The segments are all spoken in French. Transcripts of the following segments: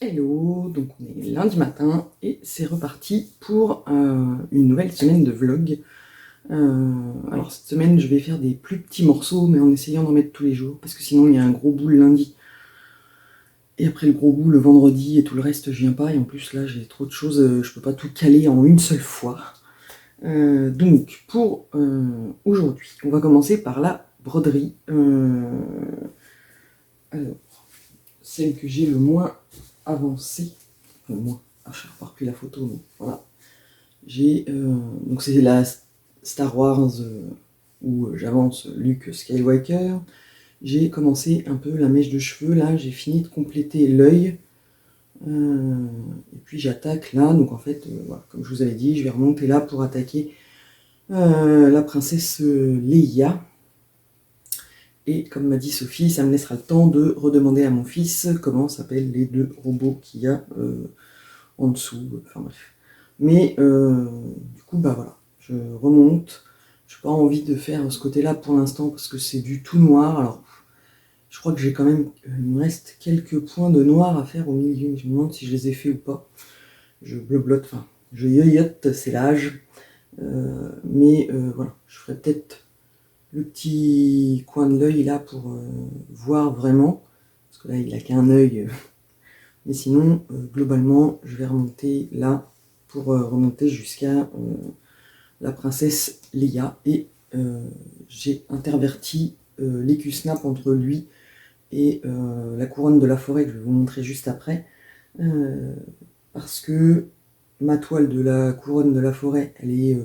Hello, donc on est lundi matin et c'est reparti pour une nouvelle semaine de vlog. Alors cette semaine je vais faire des plus petits morceaux mais en essayant d'en mettre tous les jours parce que sinon il y a un gros bout le lundi et après le gros bout le vendredi et tout le reste je viens pas et en plus là j'ai trop de choses, je peux pas tout caler en une seule fois. Donc pour aujourd'hui on va commencer par la broderie. Alors celle que j'ai le moins avancée. Moi, je repars plus la photo, mais voilà. J'ai donc c'est la Star Wars où j'avance Luke Skywalker. J'ai commencé un peu la mèche de cheveux, là j'ai fini de compléter l'œil. Et puis j'attaque là, donc en fait, voilà, comme je vous avais dit, je vais remonter là pour attaquer la princesse Leia. Et comme m'a dit Sophie, ça me laissera le temps de redemander à mon fils comment s'appellent les deux robots qu'il y a en dessous, enfin bref. Mais du coup, bah voilà, je remonte. Je n'ai pas envie de faire ce côté-là pour l'instant parce que c'est du tout noir. Alors, je crois que j'ai quand même, il me reste quelques points de noir à faire au milieu. Je me demande si je les ai fait ou pas. Je bleu-blotte, enfin, je yoyote, c'est l'âge. Mais voilà, je ferai peut-être le petit coin de l'œil là pour voir vraiment. Parce que là, il n'a qu'un œil. Mais sinon, globalement, je vais remonter là pour remonter jusqu'à la princesse Leia. Et j'ai interverti l'écu-snap entre lui et la couronne de la forêt que je vais vous montrer juste après. Parce que ma toile de la couronne de la forêt, elle est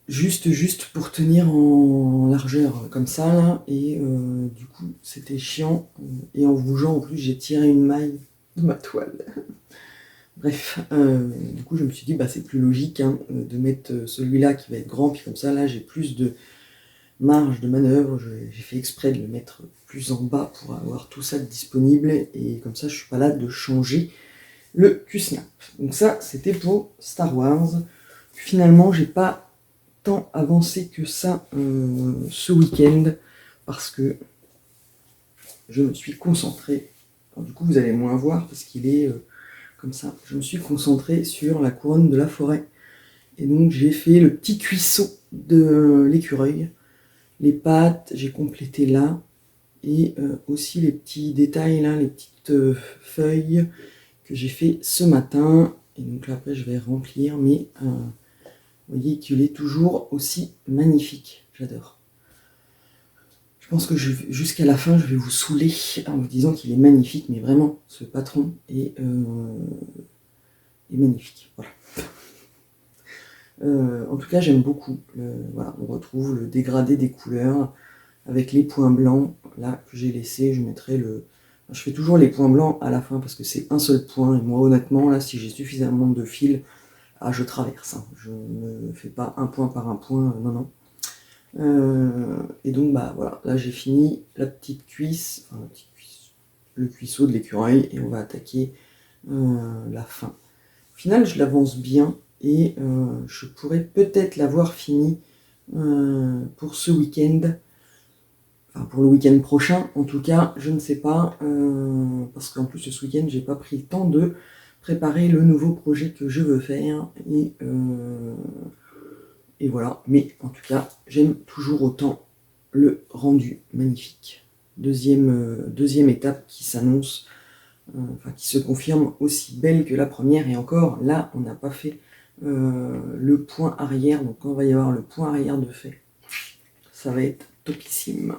juste pour tenir en largeur comme ça là. Et du coup, c'était chiant. Et en bougeant, en plus, j'ai tiré une maille de ma toile. Bref, du coup je me suis dit bah c'est plus logique hein, de mettre celui-là qui va être grand, puis comme ça là j'ai plus de marge de manœuvre, j'ai fait exprès de le mettre plus en bas pour avoir tout ça disponible, et comme ça je suis pas là de changer le Q-Snap. Donc ça c'était pour Star Wars. Finalement j'ai pas tant avancé que ça ce week-end, parce que je me suis concentré, alors, du coup vous allez moins voir parce qu'il est... comme ça, je me suis concentré sur la couronne de la forêt. Et donc j'ai fait le petit cuisseau de l'écureuil. Les pattes, j'ai complété là. Et aussi les petits détails là, les petites feuilles que j'ai fait ce matin. Et donc là après je vais remplir, mais vous voyez qu'il est toujours aussi magnifique. J'adore. Je pense que jusqu'à la fin je vais vous saouler en vous disant qu'il est magnifique, mais vraiment ce patron est magnifique. Voilà. En tout cas, j'aime beaucoup. Voilà, on retrouve le dégradé des couleurs avec les points blancs là que j'ai laissé. Je mettrai le. Je fais toujours les points blancs à la fin parce que c'est un seul point. Et moi, honnêtement, là, si j'ai suffisamment de fils, je traverse. Hein. Je ne fais pas un point par un point. Non, non. Et donc, bah voilà, là j'ai fini la petite cuisse, enfin, le cuisseau de l'écureuil, et on va attaquer la fin. Au final, je l'avance bien. Et je pourrais peut-être l'avoir fini pour ce week-end, enfin pour le week-end prochain en tout cas, je ne sais pas, parce qu'en plus ce week-end j'ai pas pris le temps de préparer le nouveau projet que je veux faire, et voilà, mais en tout cas j'aime toujours autant le rendu magnifique. Deuxième étape qui s'annonce, enfin qui se confirme aussi belle que la première, et encore là on n'a pas fait le point arrière, donc quand il va y avoir le point arrière de fait, ça va être topissime.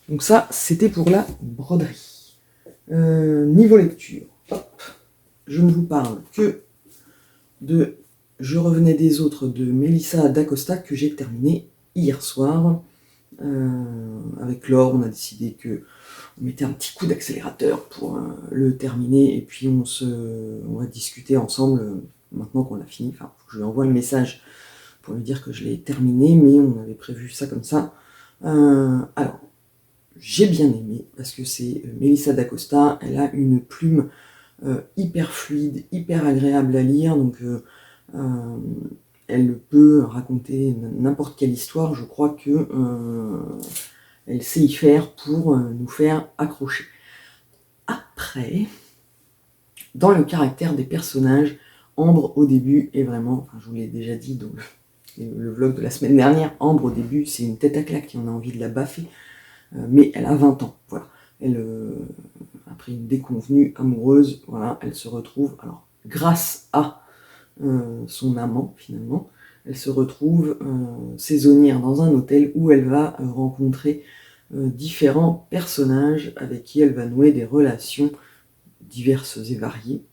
Donc ça, c'était pour la broderie. Niveau lecture, hop, je ne vous parle que de Je revenais des autres de Melissa d'Acosta que j'ai terminé hier soir. Avec Laure, on a décidé que on mettait un petit coup d'accélérateur pour le terminer, et puis on va discuter ensemble maintenant qu'on l'a fini. Enfin, faut que je lui envoie le message pour lui dire que je l'ai terminé, mais on avait prévu ça comme ça. Alors, j'ai bien aimé parce que c'est Melissa d'Acosta. Elle a une plume hyper fluide, hyper agréable à lire, donc elle peut raconter n'importe quelle histoire. Je crois que elle sait y faire pour nous faire accrocher. Après, Dans le caractère des personnages, Ambre au début est vraiment, enfin, je vous l'ai déjà dit dans le vlog de la semaine dernière, Ambre au début c'est une tête à claque et on a envie de la baffer, mais elle a 20 ans, voilà. Elle, après une déconvenue amoureuse, voilà, elle se retrouve, alors grâce à son amant finalement, elle se retrouve saisonnière dans un hôtel où elle va rencontrer différents personnages avec qui elle va nouer des relations diverses et variées.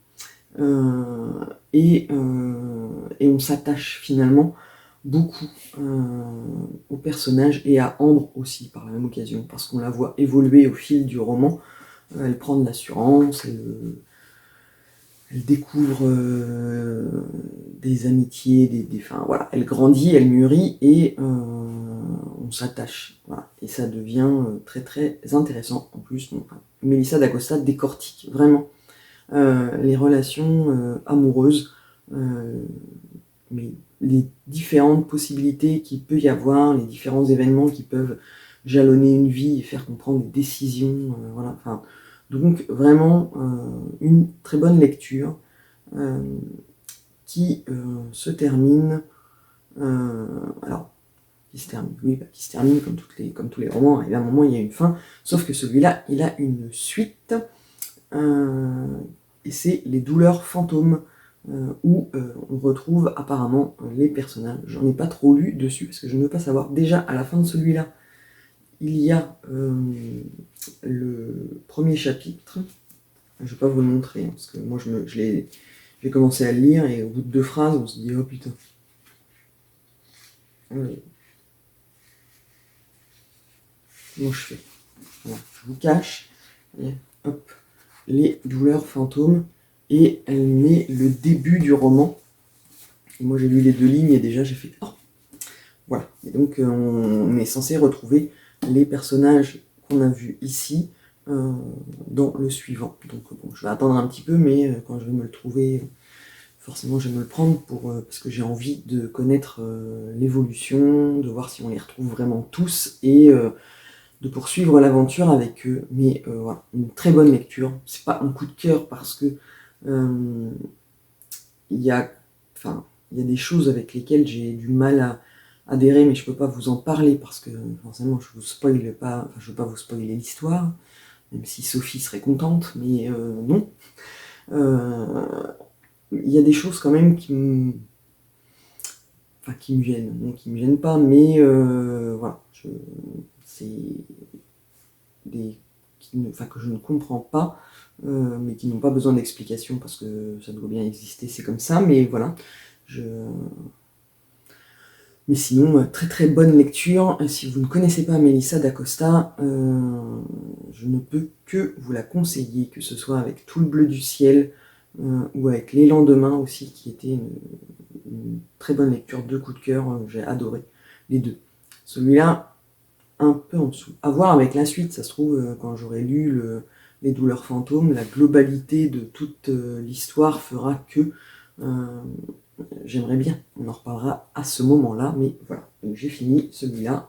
Et on s'attache finalement beaucoup au personnage et à Ambre aussi par la même occasion, parce qu'on la voit évoluer au fil du roman. Elle prend de l'assurance, elle découvre des amitiés, enfin, voilà, elle grandit, elle mûrit et on s'attache. Voilà. Et ça devient très très intéressant. En plus, donc, Melissa d'Acosta décortique vraiment les relations amoureuses, mais les différentes possibilités qu'il peut y avoir, les différents événements qui peuvent jalonner une vie et faire comprendre des décisions. Voilà. Enfin, donc vraiment une très bonne lecture qui se termine, alors qui se termine, oui, qui se termine comme tous les romans, et à un moment il y a une fin, sauf que celui-là il a une suite, et c'est Les douleurs fantômes, où on retrouve apparemment les personnages. J'en ai pas trop lu dessus parce que je ne veux pas savoir. Déjà à la fin de celui-là, il y a le premier chapitre. Je vais pas vous le montrer, hein, parce que moi j'ai commencé à le lire et au bout de 2 phrases, on se dit oh putain. Comment je fais? Voilà, je vous cache. Et hop, Les douleurs fantômes. Et elle met le début du roman. Et moi j'ai lu les 2 lignes et déjà j'ai fait oh. Voilà. Et donc on est censé retrouver les personnages qu'on a vus ici dans le suivant. Donc bon, je vais attendre un petit peu, mais quand je vais me le trouver, forcément je vais me le prendre parce que j'ai envie de connaître l'évolution, de voir si on les retrouve vraiment tous et de poursuivre l'aventure avec eux. Mais voilà, une très bonne lecture. C'est pas un coup de cœur parce que il y a des choses avec lesquelles j'ai du mal à adhérer, mais je peux pas vous en parler parce que forcément je vous spoile pas, je veux pas vous spoiler l'histoire, même si Sophie serait contente, mais non. Il y a des choses quand même qui me gênent, non qui me gênent pas, mais voilà, c'est que je ne comprends pas, mais qui n'ont pas besoin d'explication parce que ça doit bien exister, c'est comme ça, mais voilà. Mais sinon, très très bonne lecture. Si vous ne connaissez pas Melissa d'Acosta, je ne peux que vous la conseiller, que ce soit avec Tout le bleu du ciel ou avec Les lendemains aussi, qui était une très bonne lecture, 2 coups de cœur, j'ai adoré les 2. Celui-là, un peu en dessous. À voir avec la suite, ça se trouve, quand j'aurai lu Les douleurs fantômes, la globalité de toute l'histoire fera que j'aimerais bien, on en reparlera à ce moment-là, mais voilà, donc j'ai fini celui-là,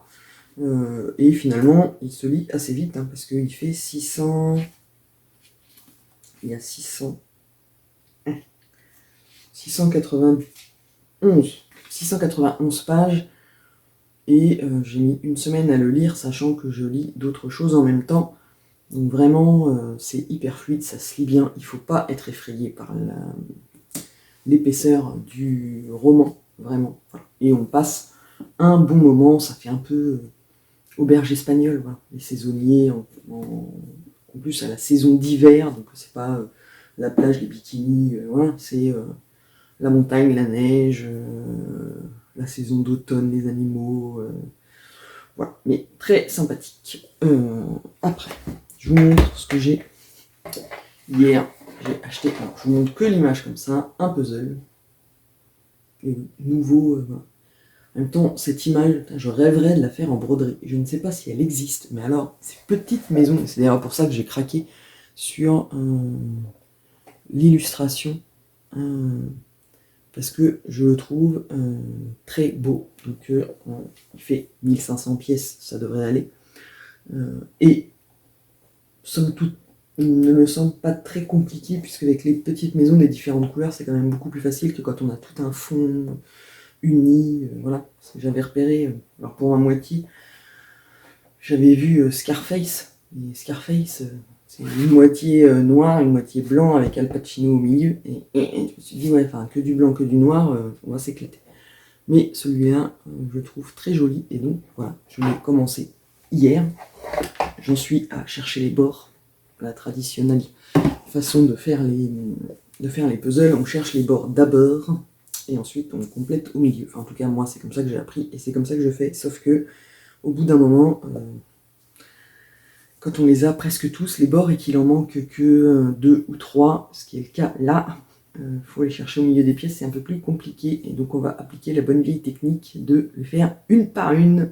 et finalement il se lit assez vite, hein, parce qu'il fait 600, il y a 691 pages, et j'ai mis une semaine à le lire, sachant que je lis d'autres choses en même temps, donc vraiment c'est hyper fluide, ça se lit bien, il ne faut pas être effrayé par l'épaisseur du roman, vraiment. Voilà. Et on passe un bon moment, ça fait un peu auberge espagnole, voilà. Les saisonniers, en plus à la saison d'hiver, donc c'est pas la plage, les bikinis, voilà, c'est la montagne, la neige, la saison d'automne, les animaux, voilà, mais très sympathique. Après, je vous montre ce que j'ai hier. J'ai acheté, alors je vous montre que l'image comme ça, un puzzle. Et nouveau, voilà. En même temps, cette image, je rêverais de la faire en broderie. Je ne sais pas si elle existe, mais alors, ces petites maisons, c'est d'ailleurs pour ça que j'ai craqué sur l'illustration, parce que je le trouve très beau. Donc, il fait 1500 pièces, ça devrait aller. Et, somme toute, ne me semble pas très compliqué, puisque avec les petites maisons des différentes couleurs, c'est quand même beaucoup plus facile que quand on a tout un fond uni. Voilà, j'avais repéré, alors pour ma moitié, j'avais vu Scarface, et Scarface, c'est une moitié noir, une moitié blanc avec Al Pacino au milieu, et je me suis dit, ouais, enfin, que du blanc, que du noir, on va s'éclater. Mais celui-là, je le trouve très joli, et donc voilà, je l'ai commencé hier. J'en suis à chercher les bords, la traditionnelle façon de faire les puzzles. On cherche les bords d'abord, et ensuite on complète au milieu. Enfin, en tout cas, moi, c'est comme ça que j'ai appris, et c'est comme ça que je fais, sauf que au bout d'un moment, quand on les a presque tous, les bords, et qu'il en manque que 2 ou 3, ce qui est le cas là, faut les chercher au milieu des pièces, c'est un peu plus compliqué, et donc on va appliquer la bonne vieille technique de les faire une par une,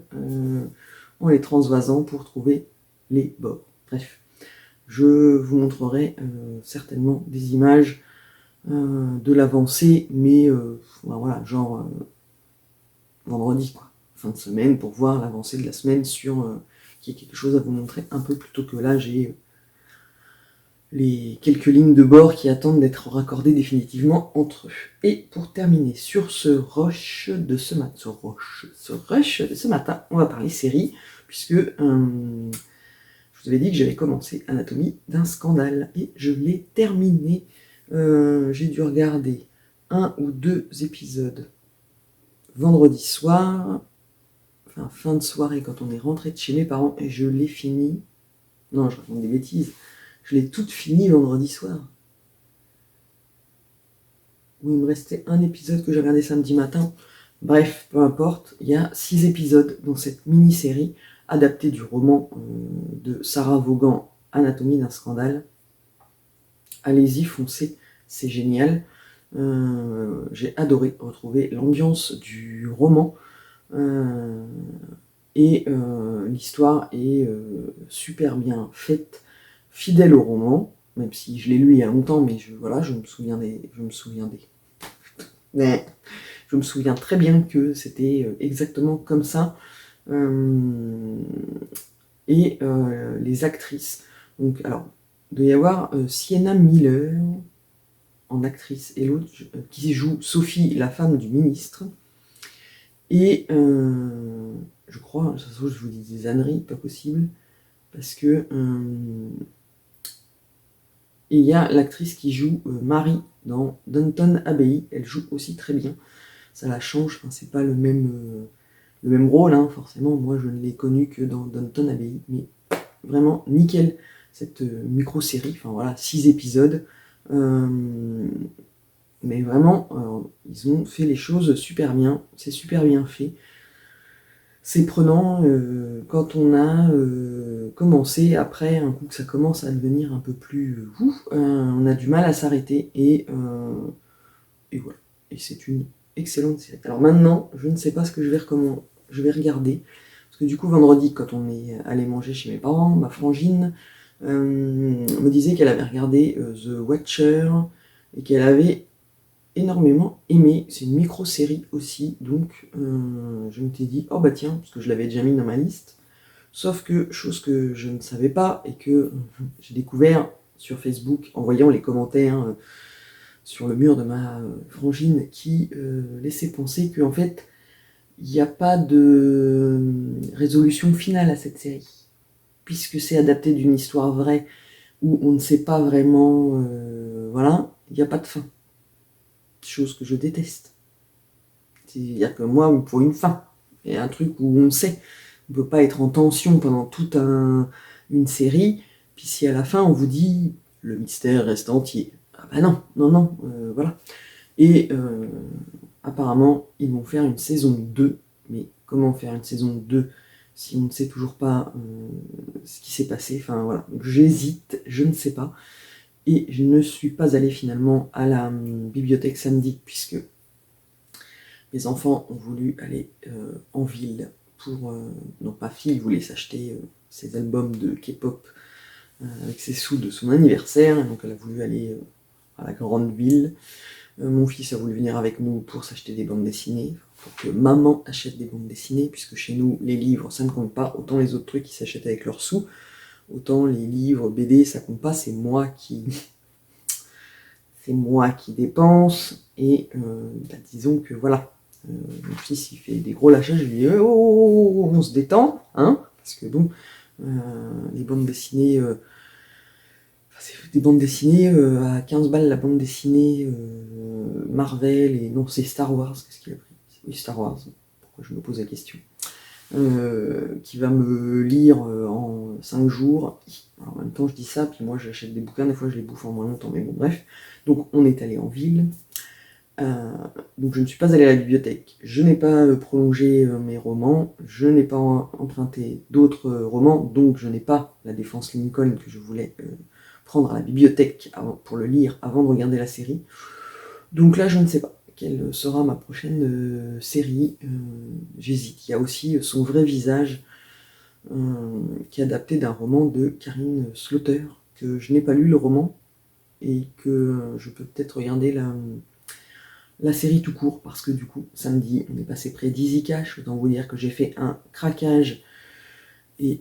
en les transvasant pour trouver les bords. Bref, je vous montrerai certainement des images de l'avancée, mais voilà, genre vendredi, quoi, fin de semaine, pour voir l'avancée de la semaine sur qu'il y a quelque chose à vous montrer un peu, plutôt que là j'ai les quelques lignes de bord qui attendent d'être raccordées définitivement entre eux. Et pour terminer sur ce rush de ce matin, on va parler série, puisque je vous avais dit que j'avais commencé Anatomie d'un scandale, et je l'ai terminé. J'ai dû regarder 1 ou 2 épisodes vendredi soir, enfin fin de soirée quand on est rentré de chez mes parents, et je l'ai fini. Non, je raconte des bêtises. Je l'ai toute finie vendredi soir. Où il me restait un épisode que j'ai regardé samedi matin. Bref, peu importe, il y a 6 épisodes dans cette mini-série adaptée du roman de Sarah Vaughan, Anatomie d'un scandale. Allez-y, foncez, c'est génial. J'ai adoré retrouver l'ambiance du roman. Et l'histoire est super bien faite, fidèle au roman, même si je l'ai lu il y a longtemps, mais je me souviens très bien que c'était exactement comme ça. Et les actrices, donc alors, il doit y avoir Sienna Miller en actrice, et l'autre qui joue Sophie, la femme du ministre. Et je crois, ça se trouve, je vous dis des âneries, pas possible, parce que il y a l'actrice qui joue Marie dans Downton Abbey, elle joue aussi très bien, ça la change, enfin, c'est pas le même rôle, hein, forcément, moi je ne l'ai connue que dans Downton Abbey, mais vraiment nickel, cette micro-série, enfin voilà, 6 épisodes, mais vraiment, ils ont fait les choses super bien, c'est super bien fait. C'est prenant quand on a commencé, après un coup que ça commence à devenir un peu plus on a du mal à s'arrêter, et voilà. Et c'est une excellente série. Alors maintenant, je ne sais pas ce que je vais regarder, parce que du coup vendredi, quand on est allé manger chez mes parents, ma frangine me disait qu'elle avait regardé The Watcher, et qu'elle avait énormément aimé. C'est une micro-série aussi, donc je me suis dit, oh bah tiens, parce que je l'avais déjà mis dans ma liste, sauf que, chose que je ne savais pas, et que j'ai découvert sur Facebook en voyant les commentaires sur le mur de ma frangine, qui laissait penser qu'en fait, il n'y a pas de résolution finale à cette série, puisque c'est adapté d'une histoire vraie, où on ne sait pas vraiment, voilà, il n'y a pas de fin. Chose que je déteste. C'est-à-dire que moi, il me faut une fin. Et un truc où on sait. On ne peut pas être en tension pendant toute une série, puis si à la fin on vous dit le mystère reste entier. Ah bah non, voilà. Et apparemment, ils vont faire une saison 2. Mais comment faire une saison 2 si on ne sait toujours pas ce qui s'est passé? Enfin voilà, donc j'hésite, je ne sais pas. Et je ne suis pas allé finalement à la bibliothèque samedi, puisque mes enfants ont voulu aller en ville pour... donc ma fille voulait s'acheter ses albums de K-pop avec ses sous de son anniversaire, et donc elle a voulu aller à la grande ville. Mon fils a voulu venir avec nous pour s'acheter des bandes dessinées, pour que maman achète des bandes dessinées, puisque chez nous, les livres, ça ne compte pas, autant les autres trucs qui s'achètent avec leurs sous. Autant les livres, BD, ça compte pas, c'est moi qui dépense. Et disons que voilà, mon fils il fait des gros lâchages, je lui dis oh, on se détend, hein, parce que bon, les bandes dessinées, c'est des bandes dessinées à 15 balles la bande dessinée Marvel, et non, c'est Star Wars, qu'est-ce qu'il a pris? Oui, Star Wars, pourquoi je me pose la question. Qui va me lire en 5 jours. Alors, en même temps, je dis ça, puis moi j'achète des bouquins, des fois je les bouffe en moins longtemps, mais bon, bref. Donc, on est allé en ville. Donc, je ne suis pas allé à la bibliothèque. Je n'ai pas prolongé mes romans. Je n'ai pas emprunté d'autres romans. Donc, je n'ai pas La Défense Lincoln que je voulais prendre à la bibliothèque pour le lire avant de regarder la série. Donc là, je ne sais pas quelle sera ma prochaine série. J'hésite. Il y a aussi Son vrai visage, qui est adapté d'un roman de Karin Slaughter, que je n'ai pas lu le roman, et que je peux peut-être regarder la série tout court, parce que du coup, samedi, on est passé près d'Easy Cash. Autant vous dire que j'ai fait un craquage. Et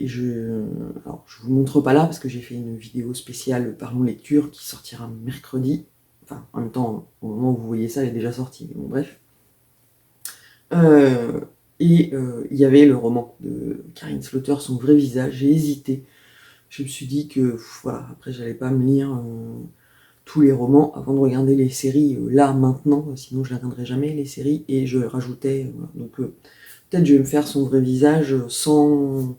alors, je vous montre pas là, parce que j'ai fait une vidéo spéciale Parlons Lecture qui sortira mercredi. Enfin, en même temps, au moment où vous voyez ça, elle est déjà sortie, mais bon, bref. Il y avait le roman de Karin Slaughter, Son vrai visage. J'ai hésité. Je me suis dit que, voilà, après, j'allais pas me lire tous les romans avant de regarder les séries là, maintenant, sinon je les regarderai jamais, les séries, et je rajoutais. Voilà. Donc, peut-être je vais me faire Son vrai visage sans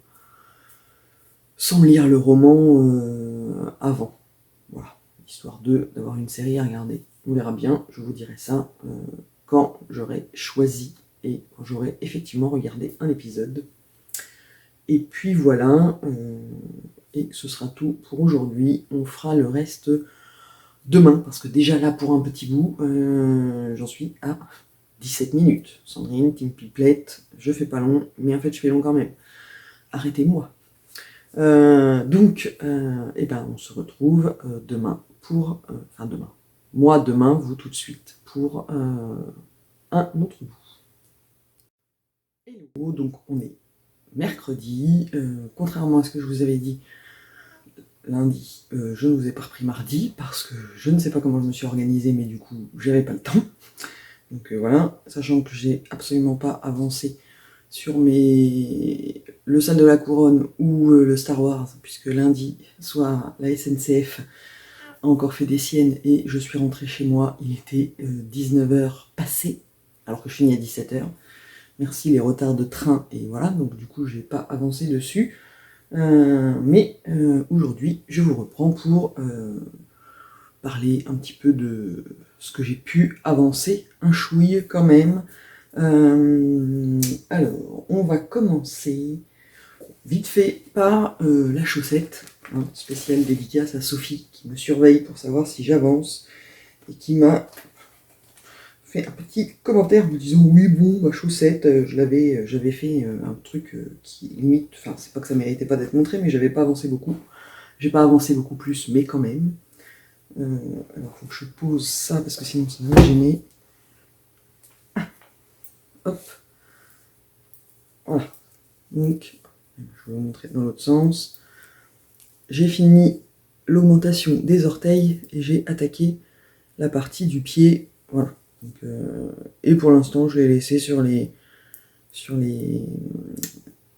lire le roman avant. Voilà, histoire d'avoir une série à regarder. On verra bien, je vous dirai ça quand j'aurai choisi et quand j'aurai effectivement regardé un épisode. Et puis voilà, et ce sera tout pour aujourd'hui. On fera le reste demain, parce que déjà là, pour un petit bout, j'en suis à 17 minutes. Sandrine, Team Pipelette, je fais pas long, mais en fait je fais long quand même. Arrêtez-moi. Donc, on se retrouve demain pour... demain. Moi demain, vous tout de suite, pour un autre bout. Hello, donc on est mercredi. Contrairement à ce que je vous avais dit lundi, je ne vous ai pas repris mardi, parce que je ne sais pas comment je me suis organisé, mais du coup, j'avais pas le temps. Donc voilà, sachant que j'ai absolument pas avancé sur le Salle de la Couronne ou le Star Wars, puisque lundi soir, la SNCF a encore fait des siennes et je suis rentré chez moi, il était 19h passé, alors que je finis à 17h. Merci les retards de train, et voilà, donc du coup j'ai pas avancé dessus. Mais aujourd'hui, je vous reprends pour parler un petit peu de ce que j'ai pu avancer, un chouille quand même. Alors, on va commencer vite fait par la chaussette, hein, spéciale dédicace à Sophie qui me surveille pour savoir si j'avance et qui m'a fait un petit commentaire me disant oui bon ma chaussette, j'avais fait un truc qui limite, enfin c'est pas que ça méritait pas d'être montré, mais j'avais pas avancé beaucoup, j'ai pas avancé beaucoup plus, mais quand même. Alors faut que je pose ça parce que sinon ça va me gêner. Hop, voilà. Donc je vais vous montrer dans l'autre sens. J'ai fini l'augmentation des orteils et j'ai attaqué la partie du pied. Voilà. Donc, et pour l'instant, je l'ai laissé sur les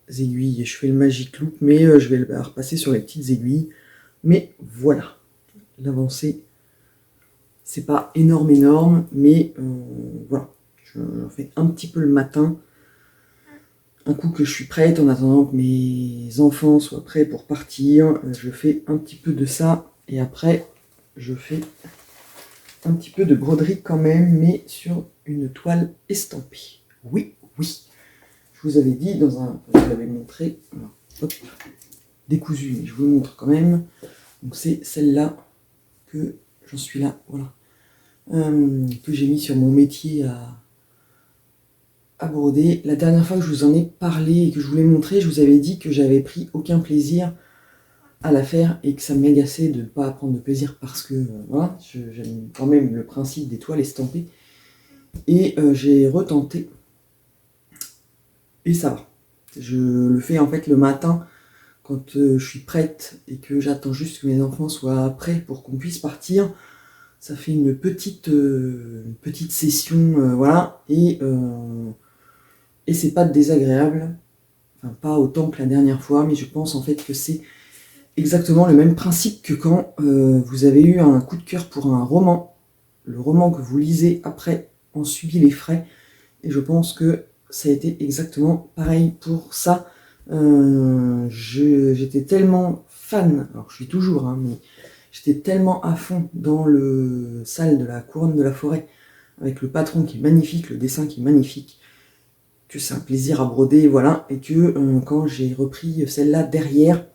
aiguilles. Et je fais le magic loop, mais je vais le repasser sur les petites aiguilles. Mais voilà, l'avancée, c'est pas énorme, mais voilà. J'en fais un petit peu le matin. Un coup que je suis prête, en attendant que mes enfants soient prêts pour partir, je fais un petit peu de ça, et après, je fais un petit peu de broderie quand même, mais sur une toile estampée. Oui, oui. Je vous avais dit je vous l'avais montré, alors, hop, décousu, mais je vous le montre quand même. Donc c'est celle-là que j'en suis là, voilà, que j'ai mis sur mon métier à broder. La dernière fois que je vous en ai parlé et que je vous l'ai montré, je vous avais dit que j'avais pris aucun plaisir à la faire et que ça m'agaçait de ne pas prendre de plaisir parce que voilà, j'aime quand même le principe des toiles estampées. Et j'ai retenté et ça va. Je le fais en fait le matin quand je suis prête et que j'attends juste que mes enfants soient prêts pour qu'on puisse partir, ça fait une petite session, voilà, et c'est pas désagréable, enfin pas autant que la dernière fois, mais je pense en fait que c'est exactement le même principe que quand vous avez eu un coup de cœur pour un roman, le roman que vous lisez après en subit les frais, et je pense que ça a été exactement pareil pour ça. J'étais tellement fan, alors je suis toujours, hein, mais j'étais tellement à fond dans le salle de la couronne de la forêt, avec le patron qui est magnifique, le dessin qui est magnifique, que c'est un plaisir à broder, voilà, et que quand j'ai repris celle-là derrière,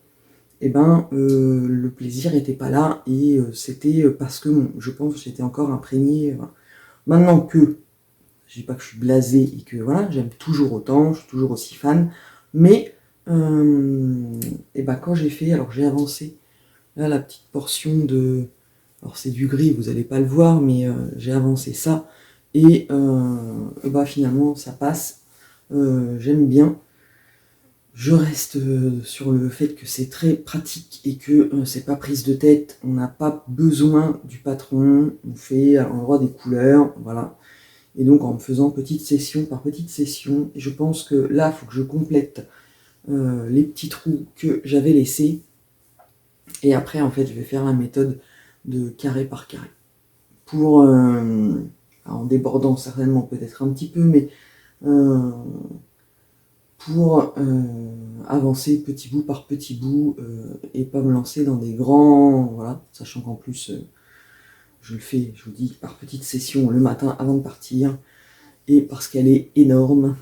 le plaisir n'était pas là, et c'était parce que je pense que j'étais encore imprégné. Voilà. Maintenant que je dis pas que je suis blasé et que voilà, j'aime toujours autant, je suis toujours aussi fan, mais quand j'ai fait, alors j'ai avancé là la petite portion de, alors c'est du gris, vous allez pas le voir, mais j'ai avancé ça et finalement ça passe, j'aime bien. Je reste sur le fait que c'est très pratique et que c'est pas prise de tête, on n'a pas besoin du patron, on fait à l'endroit des couleurs, voilà. Et donc en me faisant petite session par petite session, je pense que là, il faut que je complète les petits trous que j'avais laissés. Et après, en fait, je vais faire la méthode de carré par carré. Pour, en débordant certainement peut-être un petit peu, mais pour avancer petit bout par petit bout et pas me lancer dans des grands... Voilà, sachant qu'en plus... je le fais, je vous dis, par petite session le matin avant de partir, et parce qu'elle est énorme,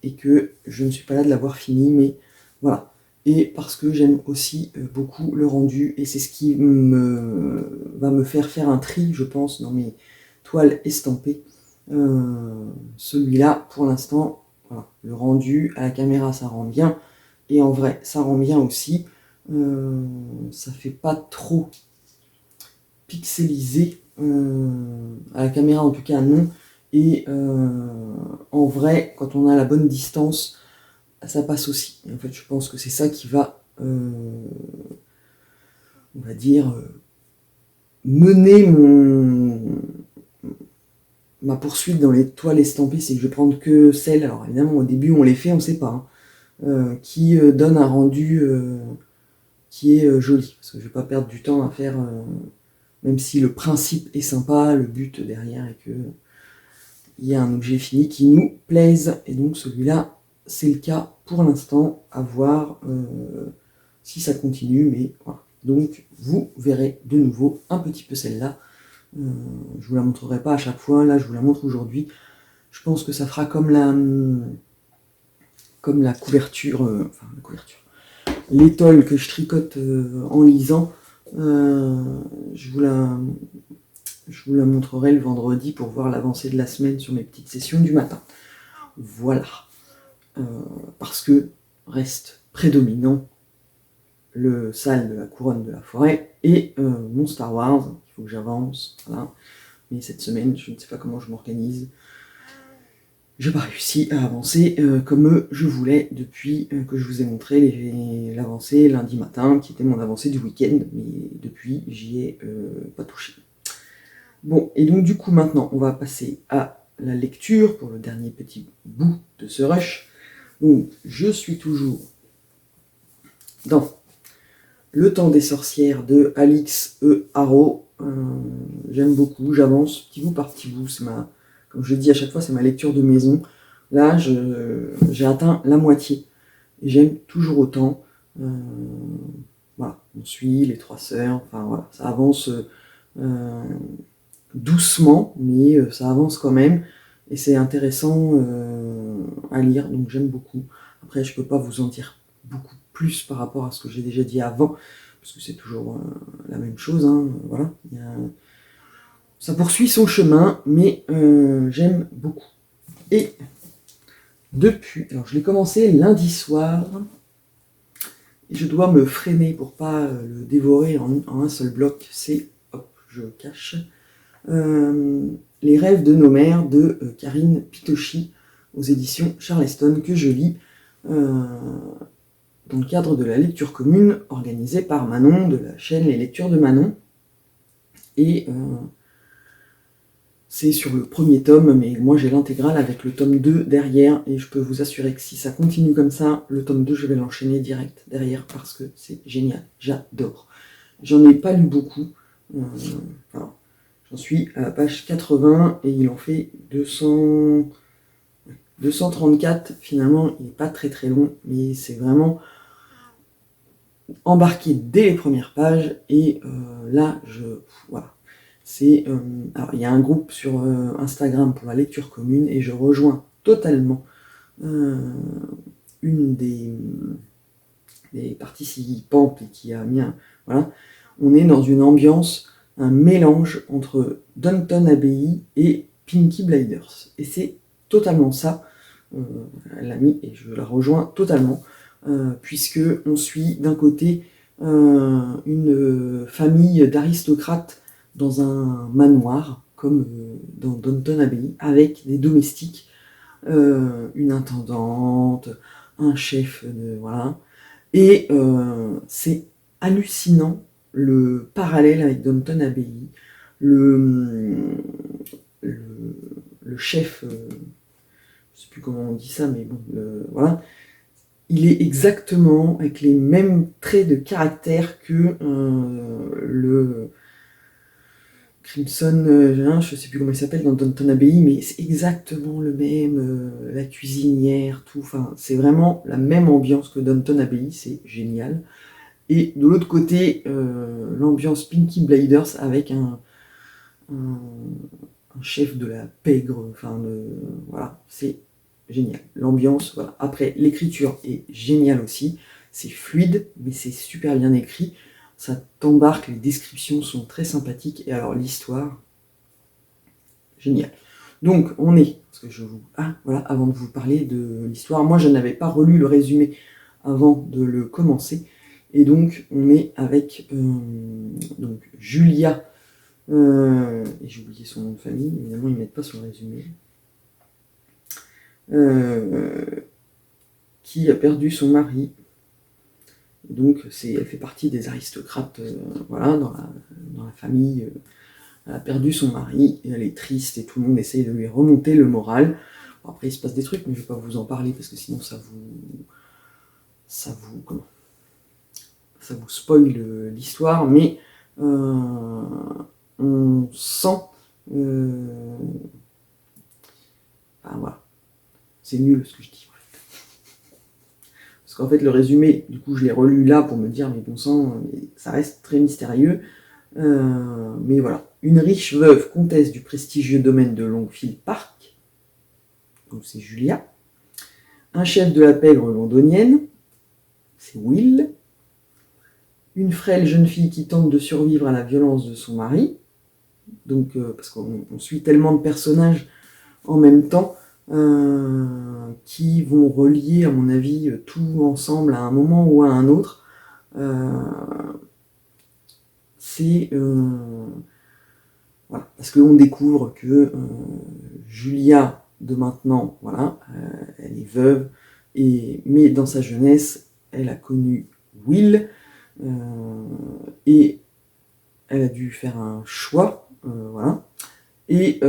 et que je ne suis pas là de l'avoir fini, mais voilà. Et parce que j'aime aussi beaucoup le rendu, et c'est ce qui va me faire un tri, je pense, dans mes toiles estampées. Celui-là, pour l'instant, voilà, le rendu à la caméra, ça rend bien, et en vrai, ça rend bien aussi. Ça fait pas trop pixelisé, à la caméra en tout cas non, et en vrai quand on a la bonne distance ça passe aussi. Et en fait je pense que c'est ça qui va on va dire mener ma poursuite dans les toiles estampées, c'est que je vais prendre que celles, alors évidemment au début on les fait, on sait pas, hein, qui donnent un rendu qui est joli, parce que je vais pas perdre du temps à faire même si le principe est sympa, le but derrière est que il y a un objet fini qui nous plaise. Et donc celui-là, c'est le cas pour l'instant, à voir si ça continue, mais voilà. Donc vous verrez de nouveau un petit peu celle-là. Je vous la montrerai pas à chaque fois, là je vous la montre aujourd'hui. Je pense que ça fera comme la couverture, la couverture, l'étole que je tricote en lisant. Je vous la montrerai le vendredi pour voir l'avancée de la semaine sur mes petites sessions du matin. Voilà. Parce que reste prédominant le salle de la couronne de la forêt et mon Star Wars. Il faut que j'avance. Voilà. Mais cette semaine, je ne sais pas comment je m'organise. Je n'ai pas réussi à avancer comme je voulais depuis que je vous ai montré l'avancée lundi matin, qui était mon avancée du week-end, mais depuis, j'y ai pas touché. Bon, et donc du coup maintenant, on va passer à la lecture pour le dernier petit bout de ce rush. Donc, je suis toujours dans Le Temps des sorcières de Alix E. Harrow. J'aime beaucoup, j'avance petit bout par petit bout, comme je dis à chaque fois, c'est ma lecture de maison. Là, j'ai atteint la moitié. Et j'aime toujours autant. Voilà, on suit les trois sœurs, enfin voilà, ça avance doucement, mais ça avance quand même. Et c'est intéressant à lire, donc j'aime beaucoup. Après, je peux pas vous en dire beaucoup plus par rapport à ce que j'ai déjà dit avant, parce que c'est toujours la même chose, hein, voilà. Ça poursuit son chemin, mais j'aime beaucoup. Et depuis, alors je l'ai commencé lundi soir, et je dois me freiner pour pas le dévorer en un seul bloc, c'est, hop, je cache, Les rêves de nos mères de Karine Pitochi aux éditions Charleston, que je lis dans le cadre de la lecture commune organisée par Manon de la chaîne Les Lectures de Manon. Et c'est sur le premier tome, mais moi j'ai l'intégrale avec le tome 2 derrière, et je peux vous assurer que si ça continue comme ça, le tome 2 je vais l'enchaîner direct derrière parce que c'est génial, j'adore. J'en ai pas lu beaucoup, voilà. J'en suis à la page 80 et il en fait 234, finalement il n'est pas très très long, mais c'est vraiment embarqué dès les premières pages, et là, voilà. Alors, il y a un groupe sur Instagram pour la lecture commune, et je rejoins totalement une des participantes qui a mis voilà. On est dans une ambiance, un mélange entre Downton Abbey et Peaky Blinders. Et c'est totalement ça. Elle l'a mis et je la rejoins totalement. Puisque on suit d'un côté une famille d'aristocrates dans un manoir, comme dans Downton Abbey, avec des domestiques, une intendante, un chef, voilà. Et c'est hallucinant le parallèle avec Downton Abbey. Le, le chef, je sais plus comment on dit ça, mais bon, voilà. Il est exactement avec les mêmes traits de caractère que le Crimson, je sais plus comment il s'appelle dans Downton Abbey, mais c'est exactement le même, la cuisinière, tout, enfin, c'est vraiment la même ambiance que Downton Abbey, c'est génial. Et de l'autre côté, l'ambiance Peaky Blinders avec un chef de la pègre, enfin, voilà, c'est génial. L'ambiance, voilà. Après, l'écriture est géniale aussi. C'est fluide, mais c'est super bien écrit. Ça t'embarque, les descriptions sont très sympathiques. Et alors, l'histoire, génial. Donc, on est... Parce que voilà, avant de vous parler de l'histoire, moi, je n'avais pas relu le résumé avant de le commencer. Et donc, on est avec donc, Julia... et j'ai oublié son nom de famille. Évidemment, ils ne mettent pas sur le résumé. Qui a perdu son mari. Donc elle fait partie des aristocrates, voilà, dans la famille. Elle a perdu son mari et elle est triste et tout le monde essaye de lui remonter le moral. Bon, après il se passe des trucs, mais je ne vais pas vous en parler parce que sinon ça vous spoil l'histoire. Mais on sent, voilà, c'est nul ce que je dis. Parce qu'en fait, le résumé, du coup, je l'ai relu là pour me dire, mais bon sang, ça reste très mystérieux. Mais voilà. Une riche veuve, comtesse du prestigieux domaine de Longfield Park, donc c'est Julia. Un chef de la pègre londonienne, c'est Will. Une frêle jeune fille qui tente de survivre à la violence de son mari. Donc, parce qu'on suit tellement de personnages en même temps, qui vont relier, à mon avis, tout ensemble à un moment ou à un autre. Voilà, parce qu'on découvre que Julia de maintenant, voilà, elle est veuve, mais dans sa jeunesse, elle a connu Will, et elle a dû faire un choix, voilà. Et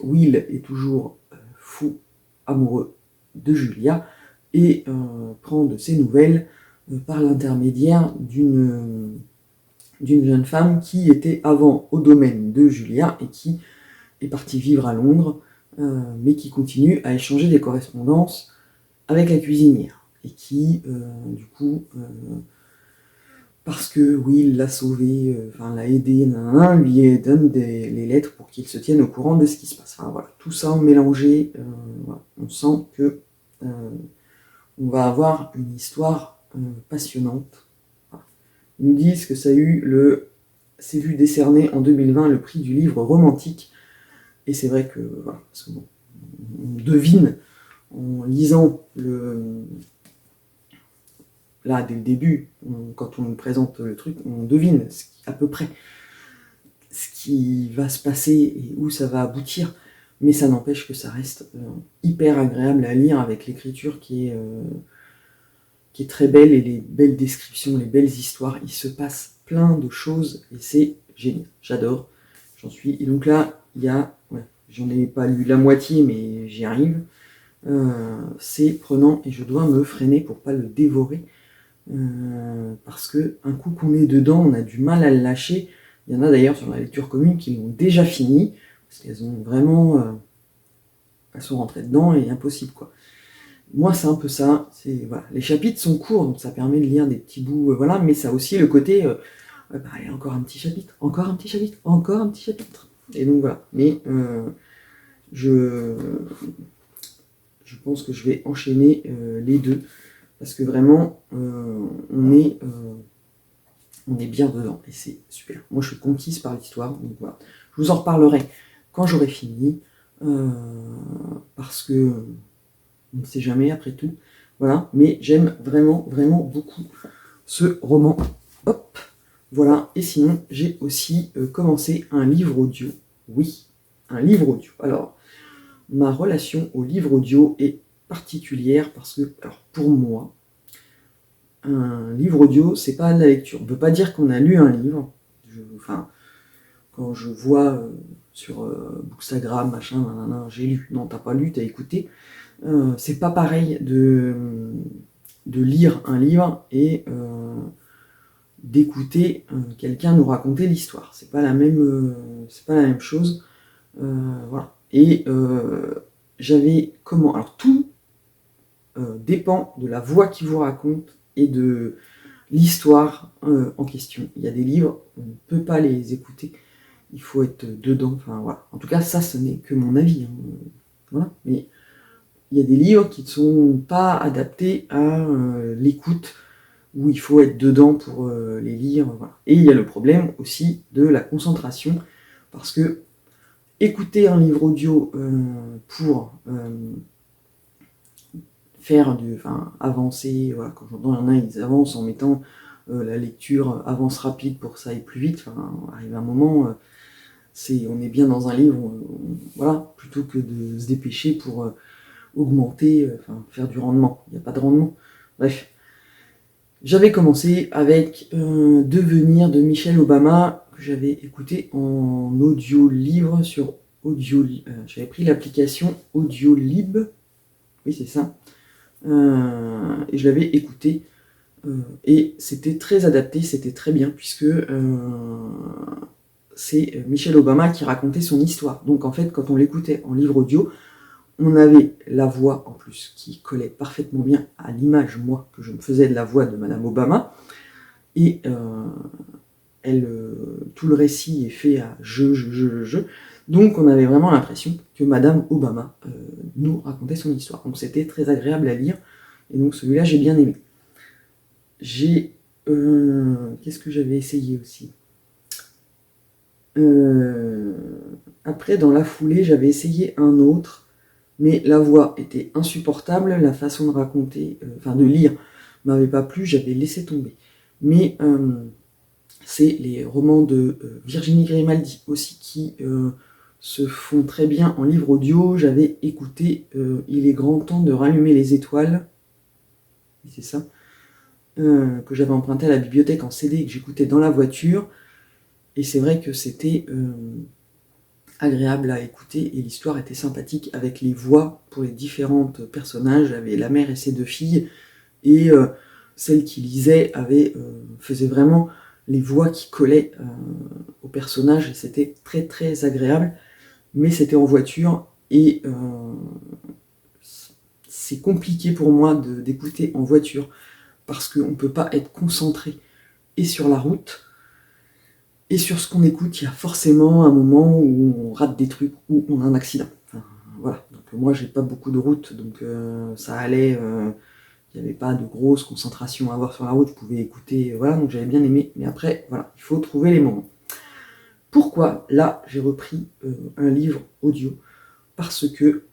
Will est toujours fou, amoureux de Julia, et prend de ses nouvelles par l'intermédiaire d'une jeune femme qui était avant au domaine de Julia et qui est partie vivre à Londres, mais qui continue à échanger des correspondances avec la cuisinière, et qui, du coup, parce que Will l'a sauvé, l'a aidé, lui donne les lettres pour qu'il se tienne au courant de ce qui se passe. Enfin, voilà, tout ça mélangé, voilà, on sent que on va avoir une histoire passionnante. Voilà. Ils nous disent que ça a eu s'est vu décerner en 2020 le prix du livre romantique, et c'est vrai que, voilà, parce que bon, on devine en lisant là, dès le début, quand on nous présente le truc, on devine à peu près ce qui va se passer et où ça va aboutir, mais ça n'empêche que ça reste hyper agréable à lire avec l'écriture qui est qui est très belle, et les belles descriptions, les belles histoires. Il se passe plein de choses et c'est génial. J'adore. J'en suis. Et donc là, il y a, ouais, j'en ai pas lu la moitié, mais j'y arrive. C'est prenant et je dois me freiner pour pas le dévorer. Parce que un coup qu'on est dedans, on a du mal à le lâcher. Il y en a d'ailleurs sur la lecture commune qui l'ont déjà fini, parce qu'elles ont vraiment... elles sont rentrées dedans et impossible, quoi. Moi, c'est un peu ça. Voilà. Les chapitres sont courts, donc ça permet de lire des petits bouts, voilà, mais ça a aussi le côté... allez, encore un petit chapitre, encore un petit chapitre, encore un petit chapitre. Et donc voilà. Mais je pense que je vais enchaîner les deux, parce que vraiment, on est bien dedans, et c'est super. Moi, je suis conquise par l'histoire, donc voilà. Je vous en reparlerai quand j'aurai fini, parce que on ne sait jamais après tout. Voilà, mais j'aime vraiment, vraiment beaucoup ce roman. Hop, voilà. Et sinon, j'ai aussi commencé un livre audio. Oui, un livre audio. Alors, ma relation au livre audio est particulière parce que, alors pour moi, un livre audio, c'est pas de la lecture. On ne peut pas dire qu'on a lu un livre. Enfin, quand je vois sur Bookstagram, machin, nanana, j'ai lu. Non, t'as pas lu, t'as écouté. C'est pas pareil de lire un livre et d'écouter quelqu'un nous raconter l'histoire. C'est pas la même chose. Voilà. Et j'avais comment. Alors tout dépend de la voix qui vous raconte et de l'histoire en question. Il y a des livres, on ne peut pas les écouter. Il faut être dedans. Enfin voilà. En tout cas, ça, ce n'est que mon avis. Voilà. Mais il y a des livres qui ne sont pas adaptés à l'écoute, où il faut être dedans pour les lire. Voilà. Et il y a le problème aussi de la concentration, parce que écouter un livre audio pour faire avancer, voilà, quand j'entends, il y en a, ils avancent en mettant la lecture avance rapide pour que ça aille plus vite. Enfin, arrive un moment, on est bien dans un livre, voilà, plutôt que de se dépêcher pour augmenter, faire du rendement. Il n'y a pas de rendement. Bref. J'avais commencé avec Devenir de Michelle Obama, que j'avais écouté en audio-livre sur audio. J'avais pris l'application Audiolib, oui c'est ça, et je l'avais écouté, et c'était très adapté, c'était très bien, puisque c'est Michelle Obama qui racontait son histoire. Donc en fait, quand on l'écoutait en livre audio, on avait la voix en plus qui collait parfaitement bien à l'image, moi, que je me faisais de la voix de Madame Obama. Et tout le récit est fait à je. Donc on avait vraiment l'impression que Madame Obama nous racontait son histoire. Donc c'était très agréable à lire. Et donc celui-là, j'ai bien aimé. Qu'est-ce que j'avais essayé aussi ? Après, dans la foulée, j'avais essayé un autre, mais la voix était insupportable, la façon de raconter, de lire, m'avait pas plu, j'avais laissé tomber. Mais c'est les romans de Virginie Grimaldi aussi qui se font très bien en livre audio. J'avais écouté Il est grand temps de rallumer les étoiles, c'est ça, que j'avais emprunté à la bibliothèque en CD et que j'écoutais dans la voiture. Et c'est vrai que c'était agréable à écouter et l'histoire était sympathique avec les voix pour les différentes personnages. J'avais la mère et ses deux filles, et celle qui lisait faisait vraiment les voix qui collaient aux personnages, et c'était très très agréable. Mais c'était en voiture et c'est compliqué pour moi d'écouter en voiture parce qu'on ne peut pas être concentré et sur la route et sur ce qu'on écoute. Il y a forcément un moment où on rate des trucs, où on a un accident. Voilà. Donc moi j'ai pas beaucoup de route, donc ça allait. Il n'y avait pas de grosse concentration à avoir sur la route, je pouvais écouter, voilà, donc j'avais bien aimé. Mais après, voilà, il faut trouver les moments. Pourquoi là j'ai repris un livre audio ? Parce que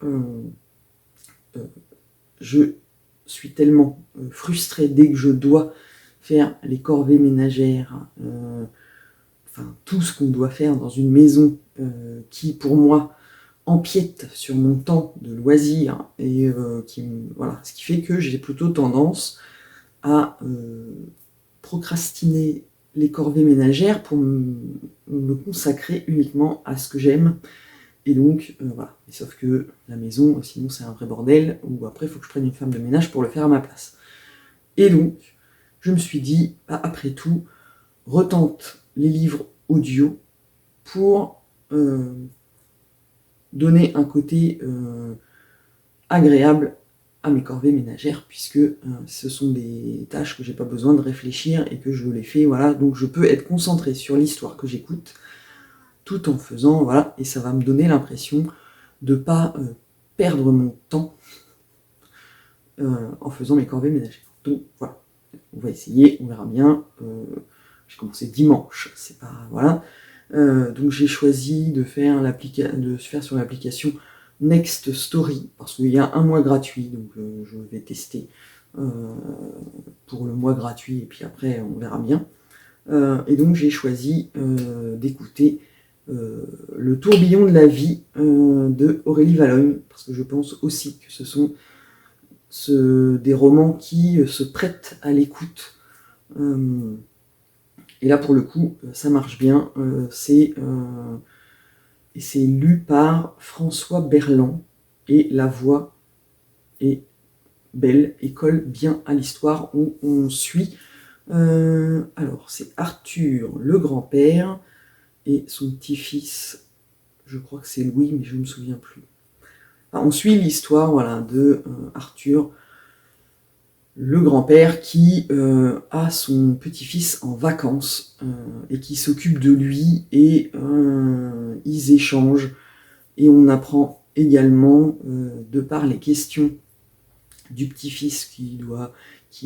je suis tellement frustré dès que je dois faire les corvées ménagères, tout ce qu'on doit faire dans une maison qui, pour moi, empiète sur mon temps de loisir et ce qui fait que j'ai plutôt tendance à procrastiner les corvées ménagères pour me consacrer uniquement à ce que j'aime. Et donc, voilà. Et sauf que la maison, sinon c'est un vrai bordel, où après il faut que je prenne une femme de ménage pour le faire à ma place. Et donc, je me suis dit, bah, après tout, retente les livres audio pour donner un côté agréable à mes corvées ménagères, puisque ce sont des tâches que j'ai pas besoin de réfléchir et que je les fais, voilà, donc je peux être concentré sur l'histoire que j'écoute tout en faisant, voilà, et ça va me donner l'impression de pas perdre mon temps en faisant mes corvées ménagères. Donc voilà, on va essayer, on verra bien. J'ai commencé dimanche, c'est pas, voilà. Donc j'ai choisi de faire sur l'application Next Story, parce qu'il y a un mois gratuit, donc je vais tester pour le mois gratuit, et puis après on verra bien. Et donc j'ai choisi d'écouter Le tourbillon de la vie de Aurélie Valognes, parce que je pense aussi que ce sont des romans qui se prêtent à l'écoute. Et là pour le coup, ça marche bien. Et c'est lu par François Berland, et la voix est belle et colle bien à l'histoire où on suit. Alors, c'est Arthur, le grand-père, et son petit-fils, je crois que c'est Louis, mais je ne me souviens plus. Enfin, on suit l'histoire, voilà, de Arthur, le grand-père, qui a son petit-fils en vacances et qui s'occupe de lui, et ils échangent, et on apprend également, de par les questions du petit-fils qui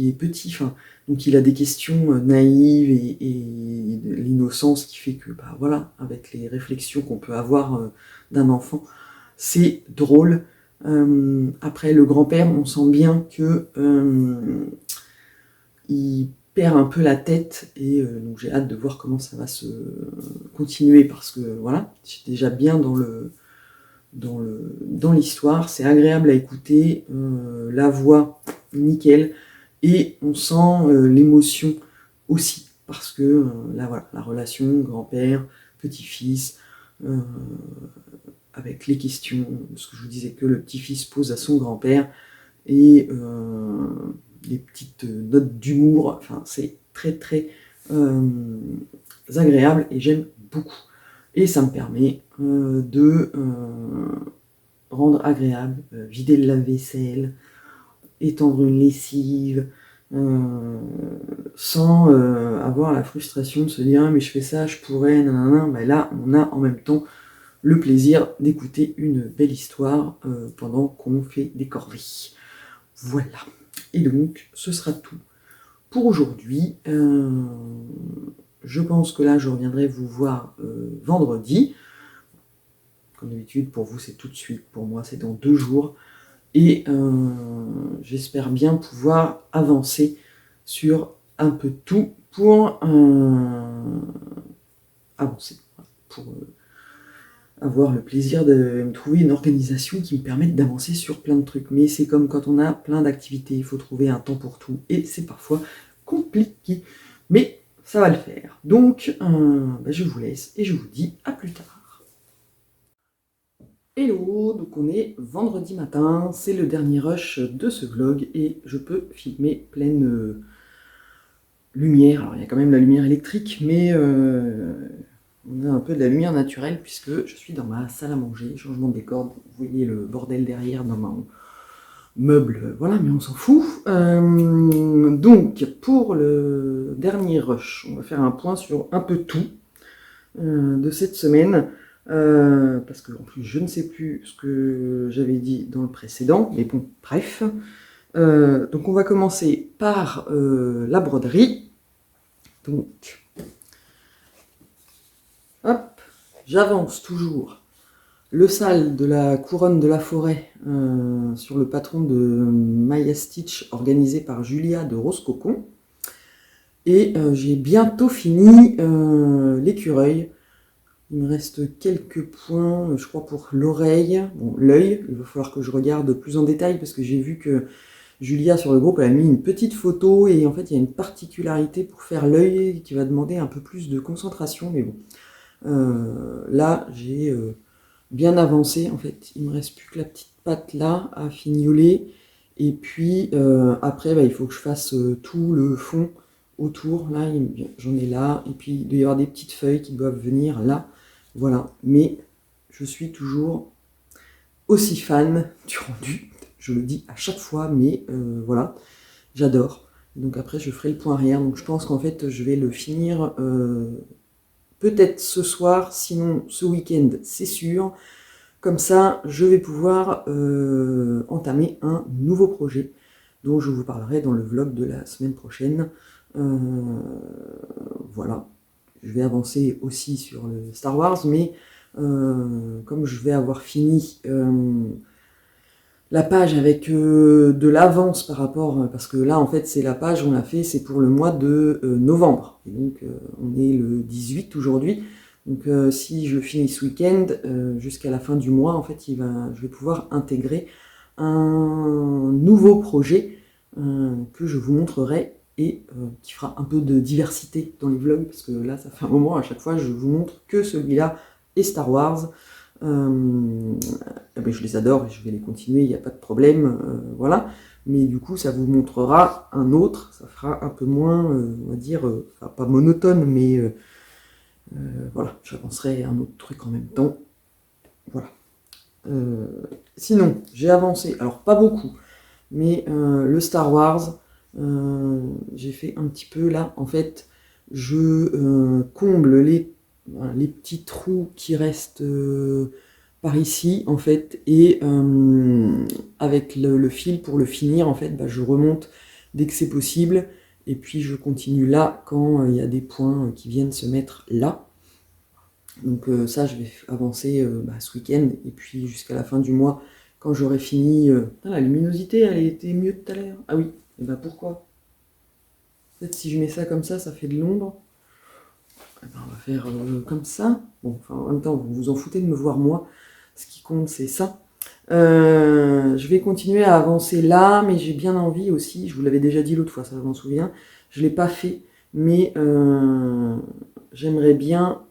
est petit, enfin, donc il a des questions naïves et de l'innocence qui fait que, bah voilà, avec les réflexions qu'on peut avoir d'un enfant, c'est drôle. Après, le grand-père, on sent bien que il perd un peu la tête, et donc j'ai hâte de voir comment ça va se continuer, parce que voilà, c'est déjà bien dans l'histoire, c'est agréable à écouter, la voix nickel, et on sent l'émotion aussi, parce que là voilà, la relation grand-père, petit-fils, avec les questions, ce que je vous disais que le petit-fils pose à son grand-père, et les petites notes d'humour, enfin c'est très très agréable, et j'aime beaucoup. Et ça me permet de rendre agréable, vider le lave-vaisselle, étendre une lessive, sans avoir la frustration de se dire ah, mais je fais ça, je pourrais, nanana. Ben là, on a en même temps le plaisir d'écouter une belle histoire pendant qu'on fait des corvées. Voilà. Et donc, ce sera tout pour aujourd'hui. Je pense que là, je reviendrai vous voir vendredi. Comme d'habitude, pour vous, c'est tout de suite. Pour moi, c'est dans 2 jours. Et j'espère bien pouvoir avancer sur un peu tout pour avancer. Pour avoir le plaisir de me trouver une organisation qui me permette d'avancer sur plein de trucs. Mais c'est comme quand on a plein d'activités, il faut trouver un temps pour tout. Et c'est parfois compliqué. Mais ça va le faire. Donc, je vous laisse et je vous dis à plus tard. Hello, donc on est vendredi matin, c'est le dernier rush de ce vlog et je peux filmer pleine lumière. Alors il y a quand même la lumière électrique, mais on a un peu de la lumière naturelle puisque je suis dans ma salle à manger, changement de décor, vous voyez le bordel derrière dans mon meuble, voilà, mais on s'en fout. Donc pour le dernier rush, on va faire un point sur un peu tout de cette semaine. Parce que en plus je ne sais plus ce que j'avais dit dans le précédent, mais bon, bref. Donc on va commencer par la broderie. Donc, hop, j'avance toujours le sale de la couronne de la forêt sur le patron de Maya Stitch organisé par Julia de Rose Cocon. Et j'ai bientôt fini l'écureuil. Il me reste quelques points, je crois, pour l'oreille. Bon, l'œil, il va falloir que je regarde plus en détail parce que j'ai vu que Julia sur le groupe, elle a mis une petite photo et en fait il y a une particularité pour faire l'œil qui va demander un peu plus de concentration, mais bon. Là j'ai bien avancé en fait, il me reste plus que la petite patte là à fignoler et puis après il faut que je fasse tout le fond autour, là j'en ai là et puis il doit y avoir des petites feuilles qui doivent venir là, voilà, mais je suis toujours aussi fan du rendu. Je le dis à chaque fois, mais voilà, j'adore. Donc après, je ferai le point arrière. Donc je pense qu'en fait, je vais le finir peut-être ce soir, sinon ce week-end, c'est sûr. Comme ça, je vais pouvoir entamer un nouveau projet dont je vous parlerai dans le vlog de la semaine prochaine. Voilà. Je vais avancer aussi sur le Star Wars, mais comme je vais avoir fini la page avec de l'avance par rapport, parce que là en fait c'est la page, on l'a fait, c'est pour le mois de novembre, et donc on est le 18 aujourd'hui, donc si je le finis ce week-end, jusqu'à la fin du mois, en fait je vais pouvoir intégrer un nouveau projet que je vous montrerai et qui fera un peu de diversité dans les vlogs, parce que là ça fait un moment, à chaque fois je vous montre que celui-là et Star Wars. Je les adore et je vais les continuer, il n'y a pas de problème, voilà. Mais du coup, ça vous montrera un autre, ça fera un peu moins, on va dire, enfin, pas monotone, mais voilà, j'avancerai un autre truc en même temps. Voilà. Sinon, j'ai avancé, alors pas beaucoup, mais le Star Wars, j'ai fait un petit peu là, en fait, je comble les petits trous qui restent par ici en fait, et avec le fil pour le finir en fait, je remonte dès que c'est possible et puis je continue là quand il y a des points qui viennent se mettre là. Donc ça je vais avancer ce week-end et puis jusqu'à la fin du mois quand j'aurai fini. La luminosité elle était mieux tout à l'heure. Ah oui, et pourquoi? Peut-être si je mets ça comme ça fait de l'ombre. On va faire comme ça. Bon, enfin, en même temps, vous vous en foutez de me voir moi. Ce qui compte, c'est ça. Je vais continuer à avancer là, mais j'ai bien envie aussi, je vous l'avais déjà dit l'autre fois, ça je m'en souviens, je ne l'ai pas fait, mais j'aimerais bien,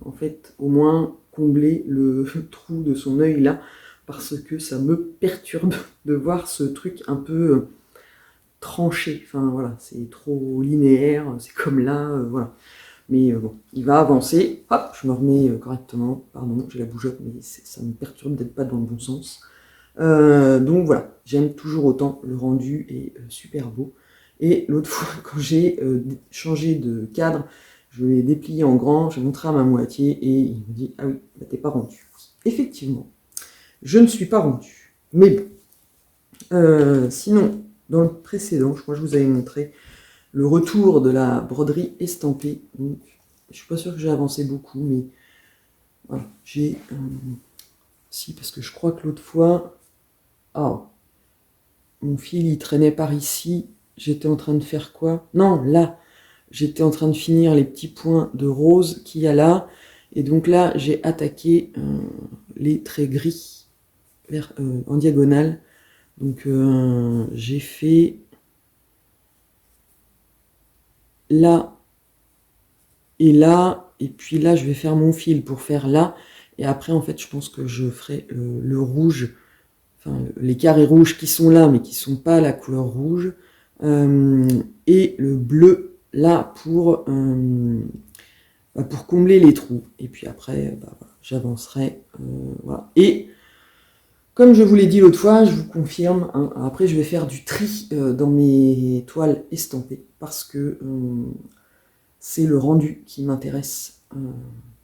en fait, au moins combler le trou de son œil là, parce que ça me perturbe de voir ce truc un peu tranché. Enfin voilà, c'est trop linéaire, c'est comme là, voilà. Mais bon, il va avancer. Hop, je me remets correctement. Pardon, j'ai la bougeotte, mais ça me perturbe d'être pas dans le bon sens. Donc voilà, j'aime toujours autant. Le rendu est super beau. Et l'autre fois, quand j'ai changé de cadre, je l'ai déplié en grand, j'ai montré à ma moitié et il me dit « Ah oui, t'es pas rendu. » Effectivement, je ne suis pas rendu. Mais bon. Sinon, dans le précédent, je crois que je vous avais montré le retour de la broderie estampée. Donc, je suis pas sûr que j'ai avancé beaucoup, mais voilà, j'ai... si, parce que je crois que l'autre fois... Ah, mon fil, il traînait par ici. J'étais en train de faire quoi? Non, là, j'étais en train de finir les petits points de rose qu'il y a là. Et donc là, j'ai attaqué les traits gris en diagonale. Donc, j'ai fait... là et là, et puis là je vais faire mon fil pour faire là, et après en fait je pense que je ferai le rouge, enfin les carrés rouges qui sont là mais qui sont pas la couleur rouge, et le bleu là pour combler les trous, et puis après voilà, j'avancerai, voilà. Et comme je vous l'ai dit l'autre fois, je vous confirme, hein, après je vais faire du tri dans mes toiles estampées, parce que c'est le rendu qui m'intéresse,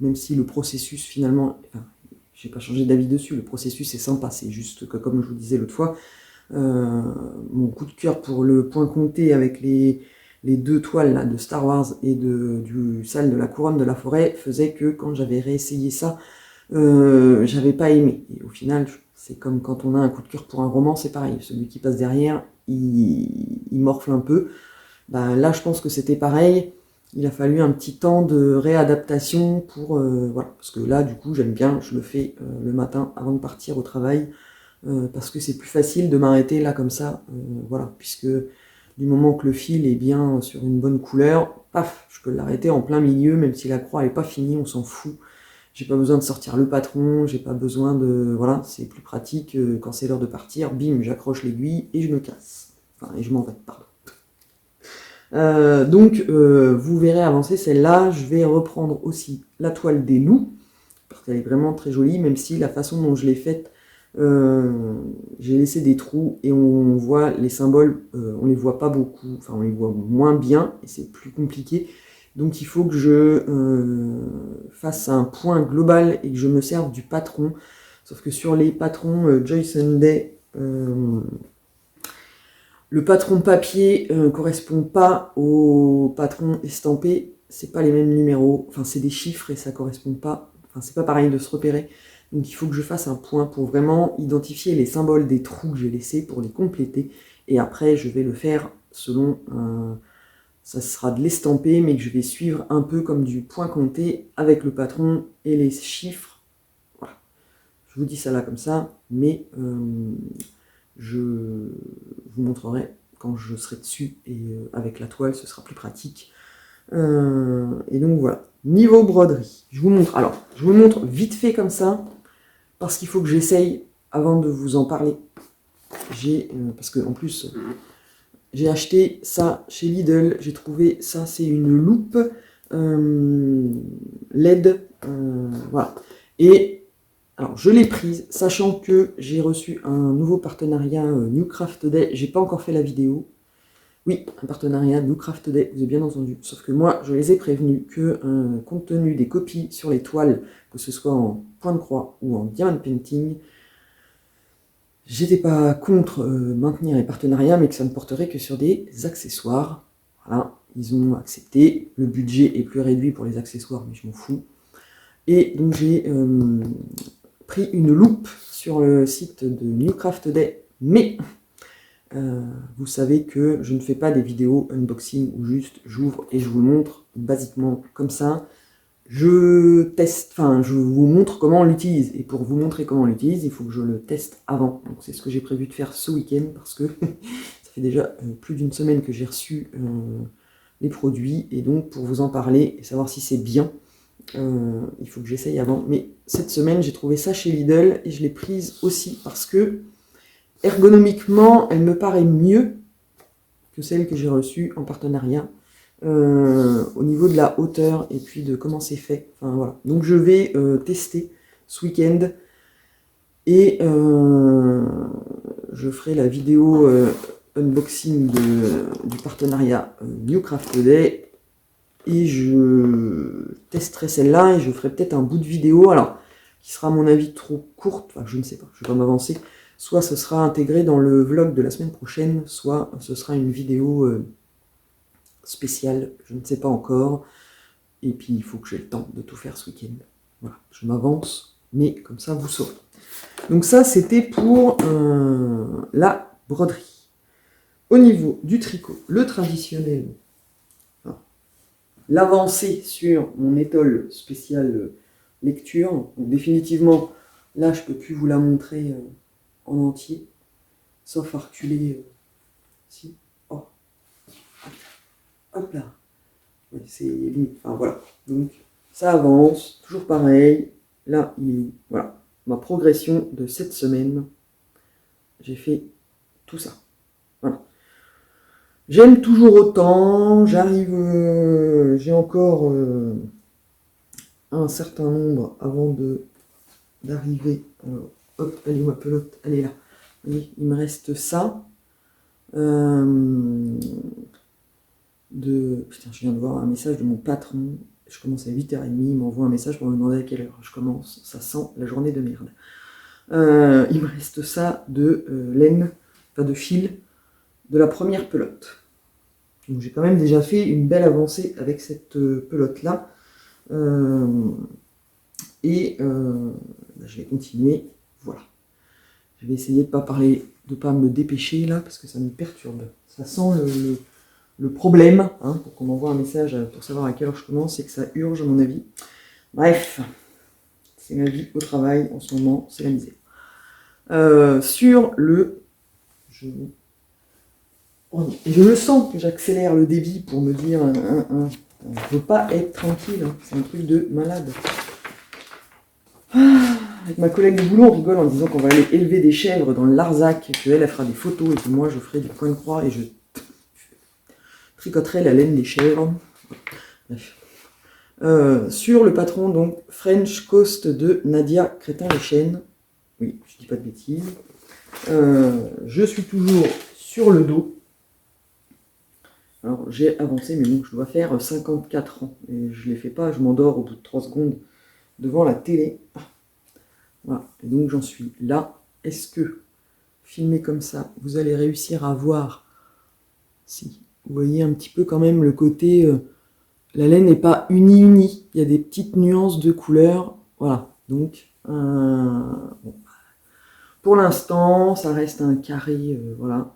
même si le processus finalement, enfin, j'ai pas changé d'avis dessus, le processus est sympa, c'est juste que comme je vous disais l'autre fois, mon coup de cœur pour le point compté avec les deux toiles là, de Star Wars et du salle de la couronne de la forêt faisait que quand j'avais réessayé ça, j'avais pas aimé. Et au final, c'est comme quand on a un coup de cœur pour un roman, c'est pareil, celui qui passe derrière, il morfle un peu. Là je pense que c'était pareil. Il a fallu un petit temps de réadaptation pour... voilà, parce que là, du coup, j'aime bien, je le fais le matin avant de partir au travail. parce que c'est plus facile de m'arrêter là comme ça, voilà, puisque du moment que le fil est bien sur une bonne couleur, paf, je peux l'arrêter en plein milieu, même si la croix n'est pas finie, on s'en fout. J'ai pas besoin de sortir le patron, j'ai pas besoin de... Voilà, c'est plus pratique, quand c'est l'heure de partir, bim, j'accroche l'aiguille et je me casse. Enfin, et je m'en vais, pardon. Donc, vous verrez avancer celle-là, je vais reprendre aussi la toile des loups, parce qu'elle est vraiment très jolie, même si la façon dont je l'ai faite, j'ai laissé des trous et on voit les symboles, on les voit pas beaucoup, enfin on les voit moins bien et c'est plus compliqué. Donc il faut que je fasse un point global et que je me serve du patron. Sauf que sur les patrons Joy Sunday, le patron papier correspond pas au patron estampé. C'est pas les mêmes numéros. Enfin c'est des chiffres et ça correspond pas. Enfin c'est pas pareil de se repérer. Donc il faut que je fasse un point pour vraiment identifier les symboles des trous que j'ai laissés pour les compléter. Et après je vais le faire selon ça sera de l'estampé, mais que je vais suivre un peu comme du point compté avec le patron et les chiffres. Voilà. Je vous dis ça là comme ça, mais je vous montrerai quand je serai dessus et avec la toile, ce sera plus pratique. Et donc voilà. Niveau broderie, je vous montre. Alors, je vous montre vite fait comme ça, parce qu'il faut que j'essaye avant de vous en parler. Parce que en plus, j'ai acheté ça chez Lidl. J'ai trouvé ça, c'est une loupe LED. Voilà. Et alors, je l'ai prise, sachant que j'ai reçu un nouveau partenariat New Craft Day. J'ai pas encore fait la vidéo. Oui, un partenariat New Craft Day, vous avez bien entendu. Sauf que moi, je les ai prévenus que, compte tenu des copies sur les toiles, que ce soit en point de croix ou en diamond painting, j'étais pas contre maintenir les partenariats, mais que ça ne porterait que sur des accessoires. Voilà, ils ont accepté. Le budget est plus réduit pour les accessoires, mais je m'en fous. Et donc j'ai pris une loupe sur le site de New Craft Day, mais vous savez que je ne fais pas des vidéos unboxing où juste j'ouvre et je vous le montre basiquement comme ça. Je teste, enfin je vous montre comment on l'utilise, et pour vous montrer comment on l'utilise, il faut que je le teste avant. Donc c'est ce que j'ai prévu de faire ce week-end, parce que ça fait déjà plus d'une semaine que j'ai reçu les produits, et donc pour vous en parler et savoir si c'est bien, il faut que j'essaye avant. Mais cette semaine, j'ai trouvé ça chez Lidl et je l'ai prise aussi parce que ergonomiquement, elle me paraît mieux que celle que j'ai reçue en partenariat au niveau de la hauteur et puis de comment c'est fait. Enfin, voilà. Donc je vais tester ce week-end et je ferai la vidéo unboxing du partenariat New Craft Day. Et je testerai celle-là et je ferai peut-être un bout de vidéo, alors qui sera à mon avis trop courte, enfin je ne sais pas, je ne vais pas m'avancer. Soit ce sera intégré dans le vlog de la semaine prochaine, soit ce sera une vidéo spéciale, je ne sais pas encore. Et puis il faut que j'ai le temps de tout faire ce week-end. Voilà, je m'avance, mais comme ça vous saurez. Donc ça c'était pour la broderie. Au niveau du tricot, le traditionnel, l'avancée sur mon étole spéciale lecture. Donc, définitivement, là, je ne peux plus vous la montrer en entier, sauf à reculer. Si. Oh. Hop là. Ouais, c'est limite. Enfin, voilà. Donc, ça avance, toujours pareil. Là, voilà. Ma progression de cette semaine, j'ai fait tout ça. Voilà. J'aime toujours autant, j'arrive, j'ai encore un certain nombre avant d'arriver. Hop, elle est où ma pelote? Elle est là. Oui, il me reste ça. Putain, je viens de voir un message de mon patron. Je commence à 8h30, il m'envoie un message pour me demander à quelle heure je commence. Ça sent la journée de merde. Il me reste ça de laine, enfin de fil, de la première pelote. Donc j'ai quand même déjà fait une belle avancée avec cette pelote-là. Je vais continuer. Voilà. Je vais essayer de ne pas me dépêcher là, parce que ça me perturbe. Ça sent le problème, hein, pour qu'on m'envoie un message pour savoir à quelle heure je commence, et que ça urge à mon avis. Bref, c'est ma vie au travail en ce moment, c'est la misère. Sur le... Je le sens que j'accélère le débit pour me dire on ne peut pas être tranquille, hein. C'est un truc de malade. Avec ma collègue de boulot, on rigole en disant qu'on va aller élever des chèvres dans le Larzac, que elle fera des photos et que moi je ferai des points de croix et je tricoterai la laine des chèvres. Bref. Sur le patron, donc French Coast de Nadia Crétin-Lechaine. Oui, je dis pas de bêtises. Je suis toujours sur le dos. Alors j'ai avancé, mais bon, je dois faire 54 ans. Et je ne les fais pas, je m'endors au bout de 3 secondes devant la télé. Voilà, et donc j'en suis là. Est-ce que, filmé comme ça, vous allez réussir à voir si vous voyez un petit peu quand même le côté... la laine n'est pas unie, il y a des petites nuances de couleurs. Voilà, donc bon. Pour l'instant, ça reste un carré, voilà,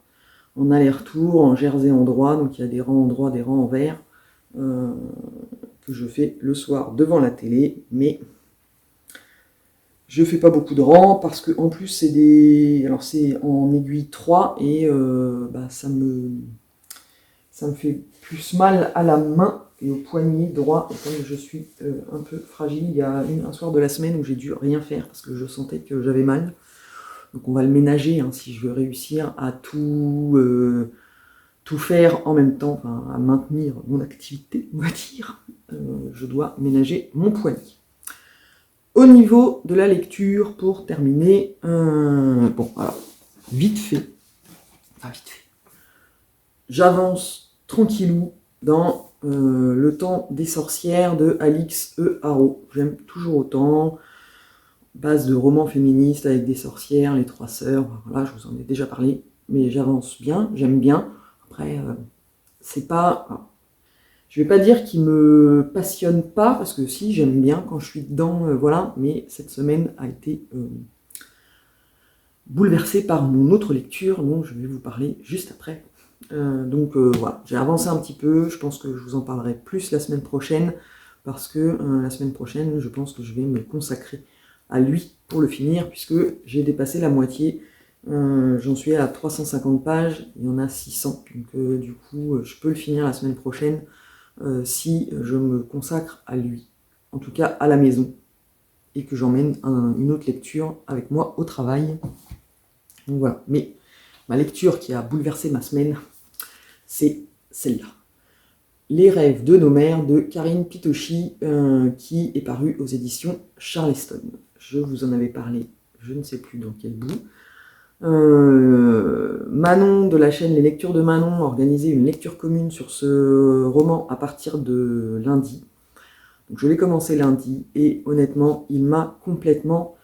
en aller-retour, en jersey en droit, donc il y a des rangs en droit, des rangs en vert, que je fais le soir devant la télé, mais je fais pas beaucoup de rangs parce que en plus c'est des, alors c'est en aiguille 3 et ça me fait plus mal à la main et au poignet droit. Et comme je suis un peu fragile, il y a un soir de la semaine où j'ai dû rien faire parce que je sentais que j'avais mal. Donc on va le ménager, hein, si je veux réussir à tout faire en même temps, enfin, à maintenir mon activité, on va dire. Je dois ménager mon poignet. Au niveau de la lecture, pour terminer, bon, alors, vite fait, j'avance tranquillou dans Le Temps des sorcières de Alix E. Harrow. J'aime toujours autant. Base de romans féministes avec des sorcières, les trois sœurs, voilà, je vous en ai déjà parlé, mais j'avance bien, j'aime bien. Après, c'est pas... Je vais pas dire qu'il me passionne pas, parce que si, j'aime bien quand je suis dedans, voilà, mais cette semaine a été bouleversée par mon autre lecture, dont je vais vous parler juste après. Voilà, j'ai avancé un petit peu, je pense que je vous en parlerai plus la semaine prochaine, parce que la semaine prochaine, je pense que je vais me consacrer à lui pour le finir, puisque j'ai dépassé la moitié. J'en suis à 350 pages, il y en a 600, donc du coup, je peux le finir la semaine prochaine si je me consacre à lui, en tout cas à la maison, et que j'emmène une autre lecture avec moi au travail. Donc voilà, mais ma lecture qui a bouleversé ma semaine, c'est celle-là. Les rêves de nos mères de Karine Pitochi, qui est paru aux éditions Charleston. Je vous en avais parlé, je ne sais plus dans quel bout. Manon de la chaîne Les Lectures de Manon a organisé une lecture commune sur ce roman à partir de lundi. Donc je l'ai commencé lundi et honnêtement, il m'a complètement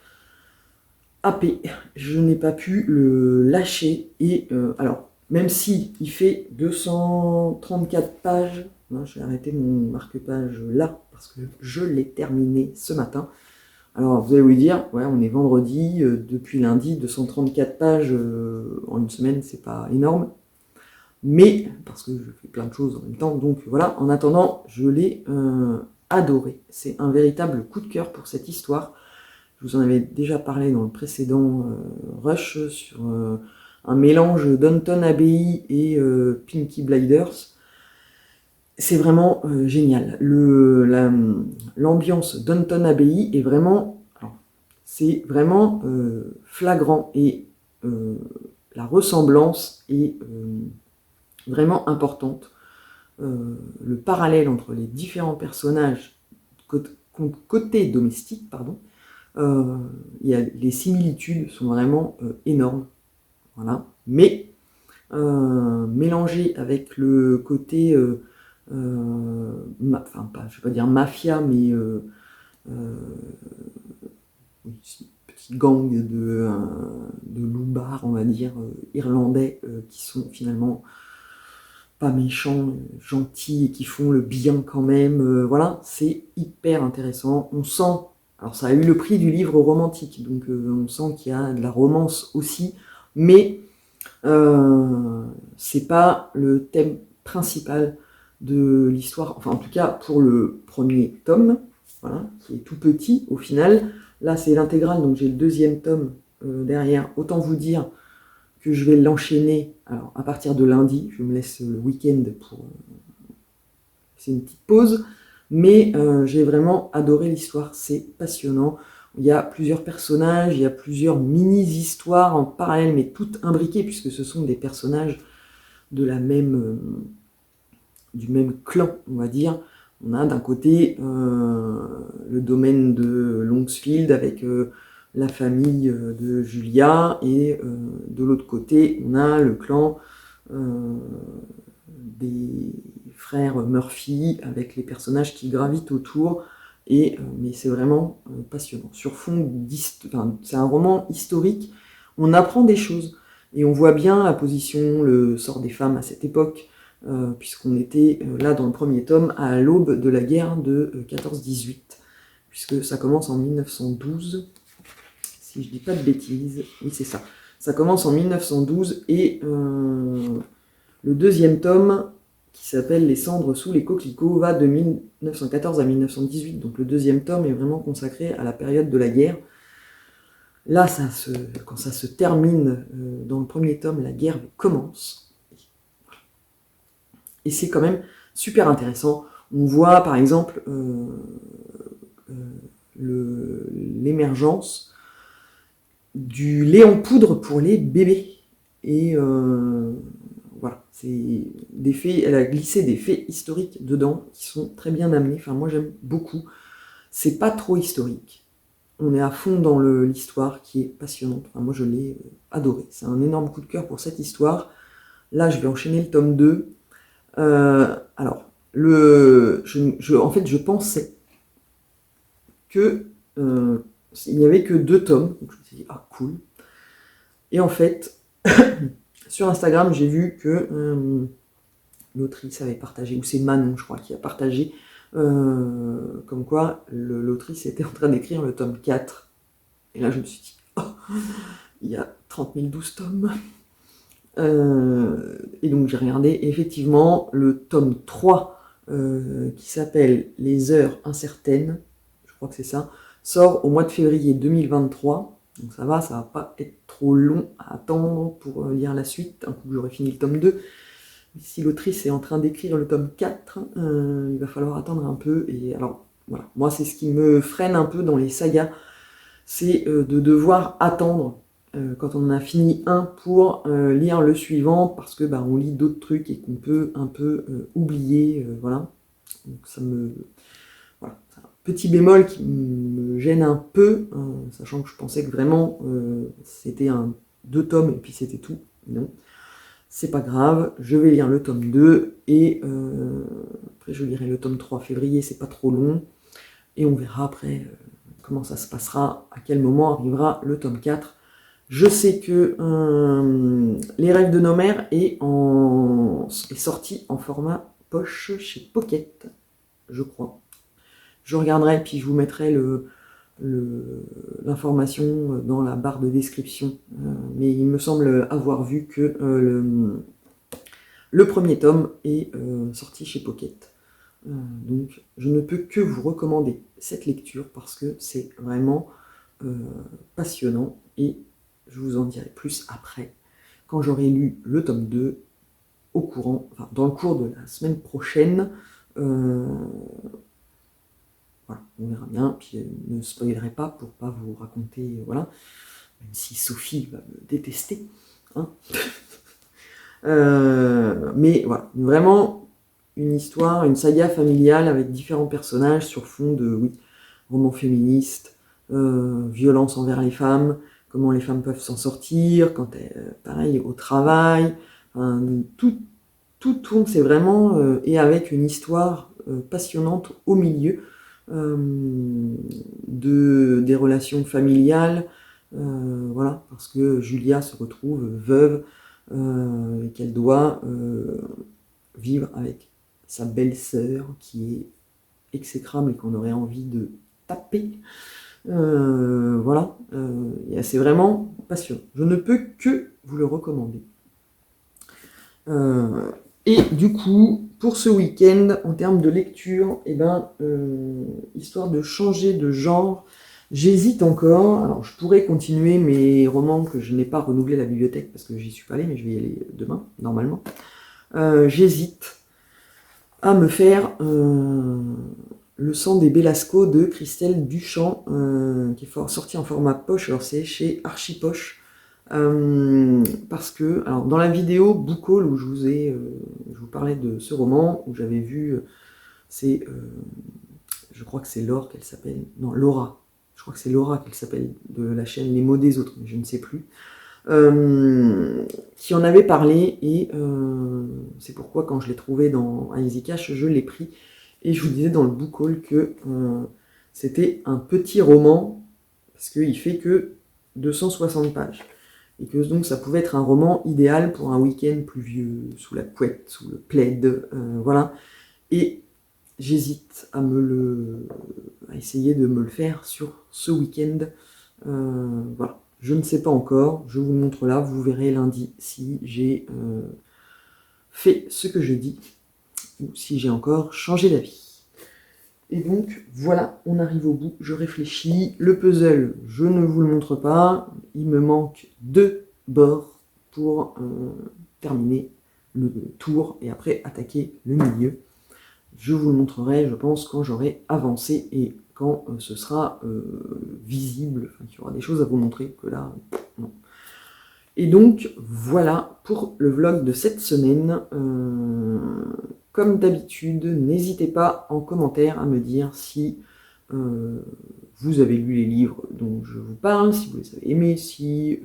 happé. Je n'ai pas pu le lâcher et alors, même si il fait 234 pages, j'ai arrêté mon marque-page là parce que je l'ai terminé ce matin. Alors vous allez vous dire, ouais, on est vendredi, depuis lundi, 234 pages en une semaine, c'est pas énorme. Mais, parce que je fais plein de choses en même temps, donc voilà, en attendant, je l'ai adoré. C'est un véritable coup de cœur pour cette histoire. Je vous en avais déjà parlé dans le précédent Rush sur un mélange Downton Abbey et Peaky Blinders. C'est vraiment génial. L'ambiance Downton Abbey est vraiment, c'est vraiment flagrant et la ressemblance est vraiment importante. Le parallèle entre les différents personnages côté domestique, pardon, les similitudes sont vraiment énormes. Voilà. Mais mélangé avec le côté je ne vais pas dire mafia, mais petit gang de loupards, on va dire, irlandais, qui sont finalement pas méchants, gentils, et qui font le bien quand même. Voilà, c'est hyper intéressant. On sent, alors ça a eu le prix du livre romantique, donc on sent qu'il y a de la romance aussi, mais c'est pas le thème principal de l'histoire, enfin en tout cas pour le premier tome, voilà, qui est tout petit au final. Là c'est l'intégrale, donc j'ai le deuxième tome derrière. Autant vous dire que je vais l'enchaîner alors à partir de lundi. Je me laisse le week-end pour... c'est une petite pause. Mais j'ai vraiment adoré l'histoire. C'est passionnant. Il y a plusieurs personnages, il y a plusieurs mini-histoires en parallèle, mais toutes imbriquées, puisque ce sont des personnages de la même, du même clan, on va dire. On a d'un côté le domaine de Longsfield avec la famille de Julia, et de l'autre côté, on a le clan des frères Murphy avec les personnages qui gravitent autour. Mais c'est vraiment passionnant. Sur fond c'est un roman historique, on apprend des choses, et on voit bien la position, le sort des femmes à cette époque, puisqu'on était là dans le premier tome à l'aube de la guerre de 14-18, puisque ça commence en 1912, si je dis pas de bêtises, oui c'est ça. Ça commence en 1912, et le deuxième tome, qui s'appelle Les cendres sous les coquelicots, va de 1914 à 1918. Donc le deuxième tome est vraiment consacré à la période de la guerre. Là, quand ça se termine dans le premier tome, la guerre commence. Et c'est quand même super intéressant. On voit par exemple l'émergence du lait en poudre pour les bébés. Et voilà, c'est des faits, elle a glissé des faits historiques dedans qui sont très bien amenés. Enfin, moi j'aime beaucoup. C'est pas trop historique. On est à fond dans l'histoire qui est passionnante. Enfin, moi je l'ai adoré. C'est un énorme coup de cœur pour cette histoire. Là, je vais enchaîner le tome 2. Alors, en fait, je pensais que il n'y avait que 2 tomes. Donc je me suis dit, ah cool. Et en fait, sur Instagram, j'ai vu que l'autrice avait partagé, ou c'est Manon, je crois, qui a partagé, comme quoi l'autrice était en train d'écrire le tome 4. Et là, je me suis dit, oh, il y a 30 012 tomes. Et donc, j'ai regardé, et effectivement, le tome 3, qui s'appelle Les heures incertaines, je crois que c'est ça, sort au mois de février 2023. Donc ça va pas être trop long à attendre pour lire la suite, un coup que j'aurai fini le tome 2. Si l'autrice est en train d'écrire le tome 4, il va falloir attendre un peu. Et alors, voilà, moi c'est ce qui me freine un peu dans les sagas, c'est de devoir attendre quand on en a fini un pour lire le suivant, parce que on lit d'autres trucs et qu'on peut un peu oublier, voilà. Donc ça me... Voilà, c'est un petit bémol qui me gêne un peu, sachant que je pensais que vraiment c'était 2 tomes et puis c'était tout. Non, c'est pas grave, je vais lire le tome 2 et après je lirai le tome 3 février, c'est pas trop long, et on verra après comment ça se passera, à quel moment arrivera le tome 4. Je sais que Les rêves de nos mères est sorti en format poche chez Pocket, je crois. Je regarderai, puis je vous mettrai l'information dans la barre de description. Mais il me semble avoir vu que le premier tome est sorti chez Pocket. Donc je ne peux que vous recommander cette lecture parce que c'est vraiment passionnant, et je vous en dirai plus après, quand j'aurai lu le tome 2 dans le cours de la semaine prochaine. Voilà, on verra bien, puis ne spoilerai pas pour pas vous raconter, voilà, même si Sophie va me détester, hein. Mais voilà, vraiment une histoire, une saga familiale avec différents personnages sur fond de roman féministe, violence envers les femmes, comment les femmes peuvent s'en sortir, quand pareil, au travail, tout tourne, c'est vraiment, et avec une histoire passionnante au milieu, des relations familiales, voilà, parce que Julia se retrouve veuve, et qu'elle doit vivre avec sa belle-sœur qui est exécrable et qu'on aurait envie de taper. Voilà, c'est vraiment passionnant. Je ne peux que vous le recommander. Et du coup, pour ce week-end, en termes de lecture, histoire de changer de genre, J'hésite encore, alors je pourrais continuer mes romans que je n'ai pas renouvelé la bibliothèque parce que j'y suis pas allée, mais je vais y aller demain, normalement. J'hésite à me faire Le sang des Belasco de Christelle Duchamp, qui est sorti en format poche, alors c'est chez Archipoche. Parce que, alors dans la vidéo Book Haul où je vous parlais de ce roman, où j'avais vu, je crois que c'est Laure qu'elle s'appelle, non Laura, je crois que c'est Laura qu'elle s'appelle, de la chaîne Les mots des autres, mais je ne sais plus, qui en avait parlé, et c'est pourquoi quand je l'ai trouvé dans Easy Cash, je l'ai pris, et je vous disais dans le Book Haul que c'était un petit roman, parce qu'il fait que 260 pages. Et que donc ça pouvait être un roman idéal pour un week-end pluvieux, sous la couette, sous le plaid, voilà. Et j'hésite à essayer de me le faire sur ce week-end, voilà. Je ne sais pas encore, je vous le montre là, vous verrez lundi si j'ai fait ce que je dis, ou si j'ai encore changé d'avis. Et donc, voilà, on arrive au bout, je réfléchis. Le puzzle, je ne vous le montre pas. Il me manque 2 bords pour terminer le tour et après attaquer le milieu. Je vous le montrerai, je pense, quand j'aurai avancé et quand ce sera visible, enfin, qu'il y aura des choses à vous montrer, que là, non. Et donc, voilà pour le vlog de cette semaine. Comme d'habitude, n'hésitez pas en commentaire à me dire si vous avez lu les livres dont je vous parle, si vous les avez aimés, si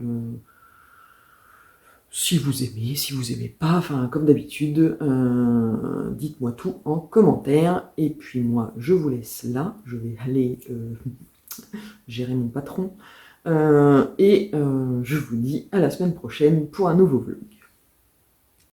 vous aimez, si vous aimez pas, enfin comme d'habitude, dites-moi tout en commentaire. Et puis moi, je vous laisse là, je vais aller gérer mon patron. Et je vous dis à la semaine prochaine pour un nouveau vlog.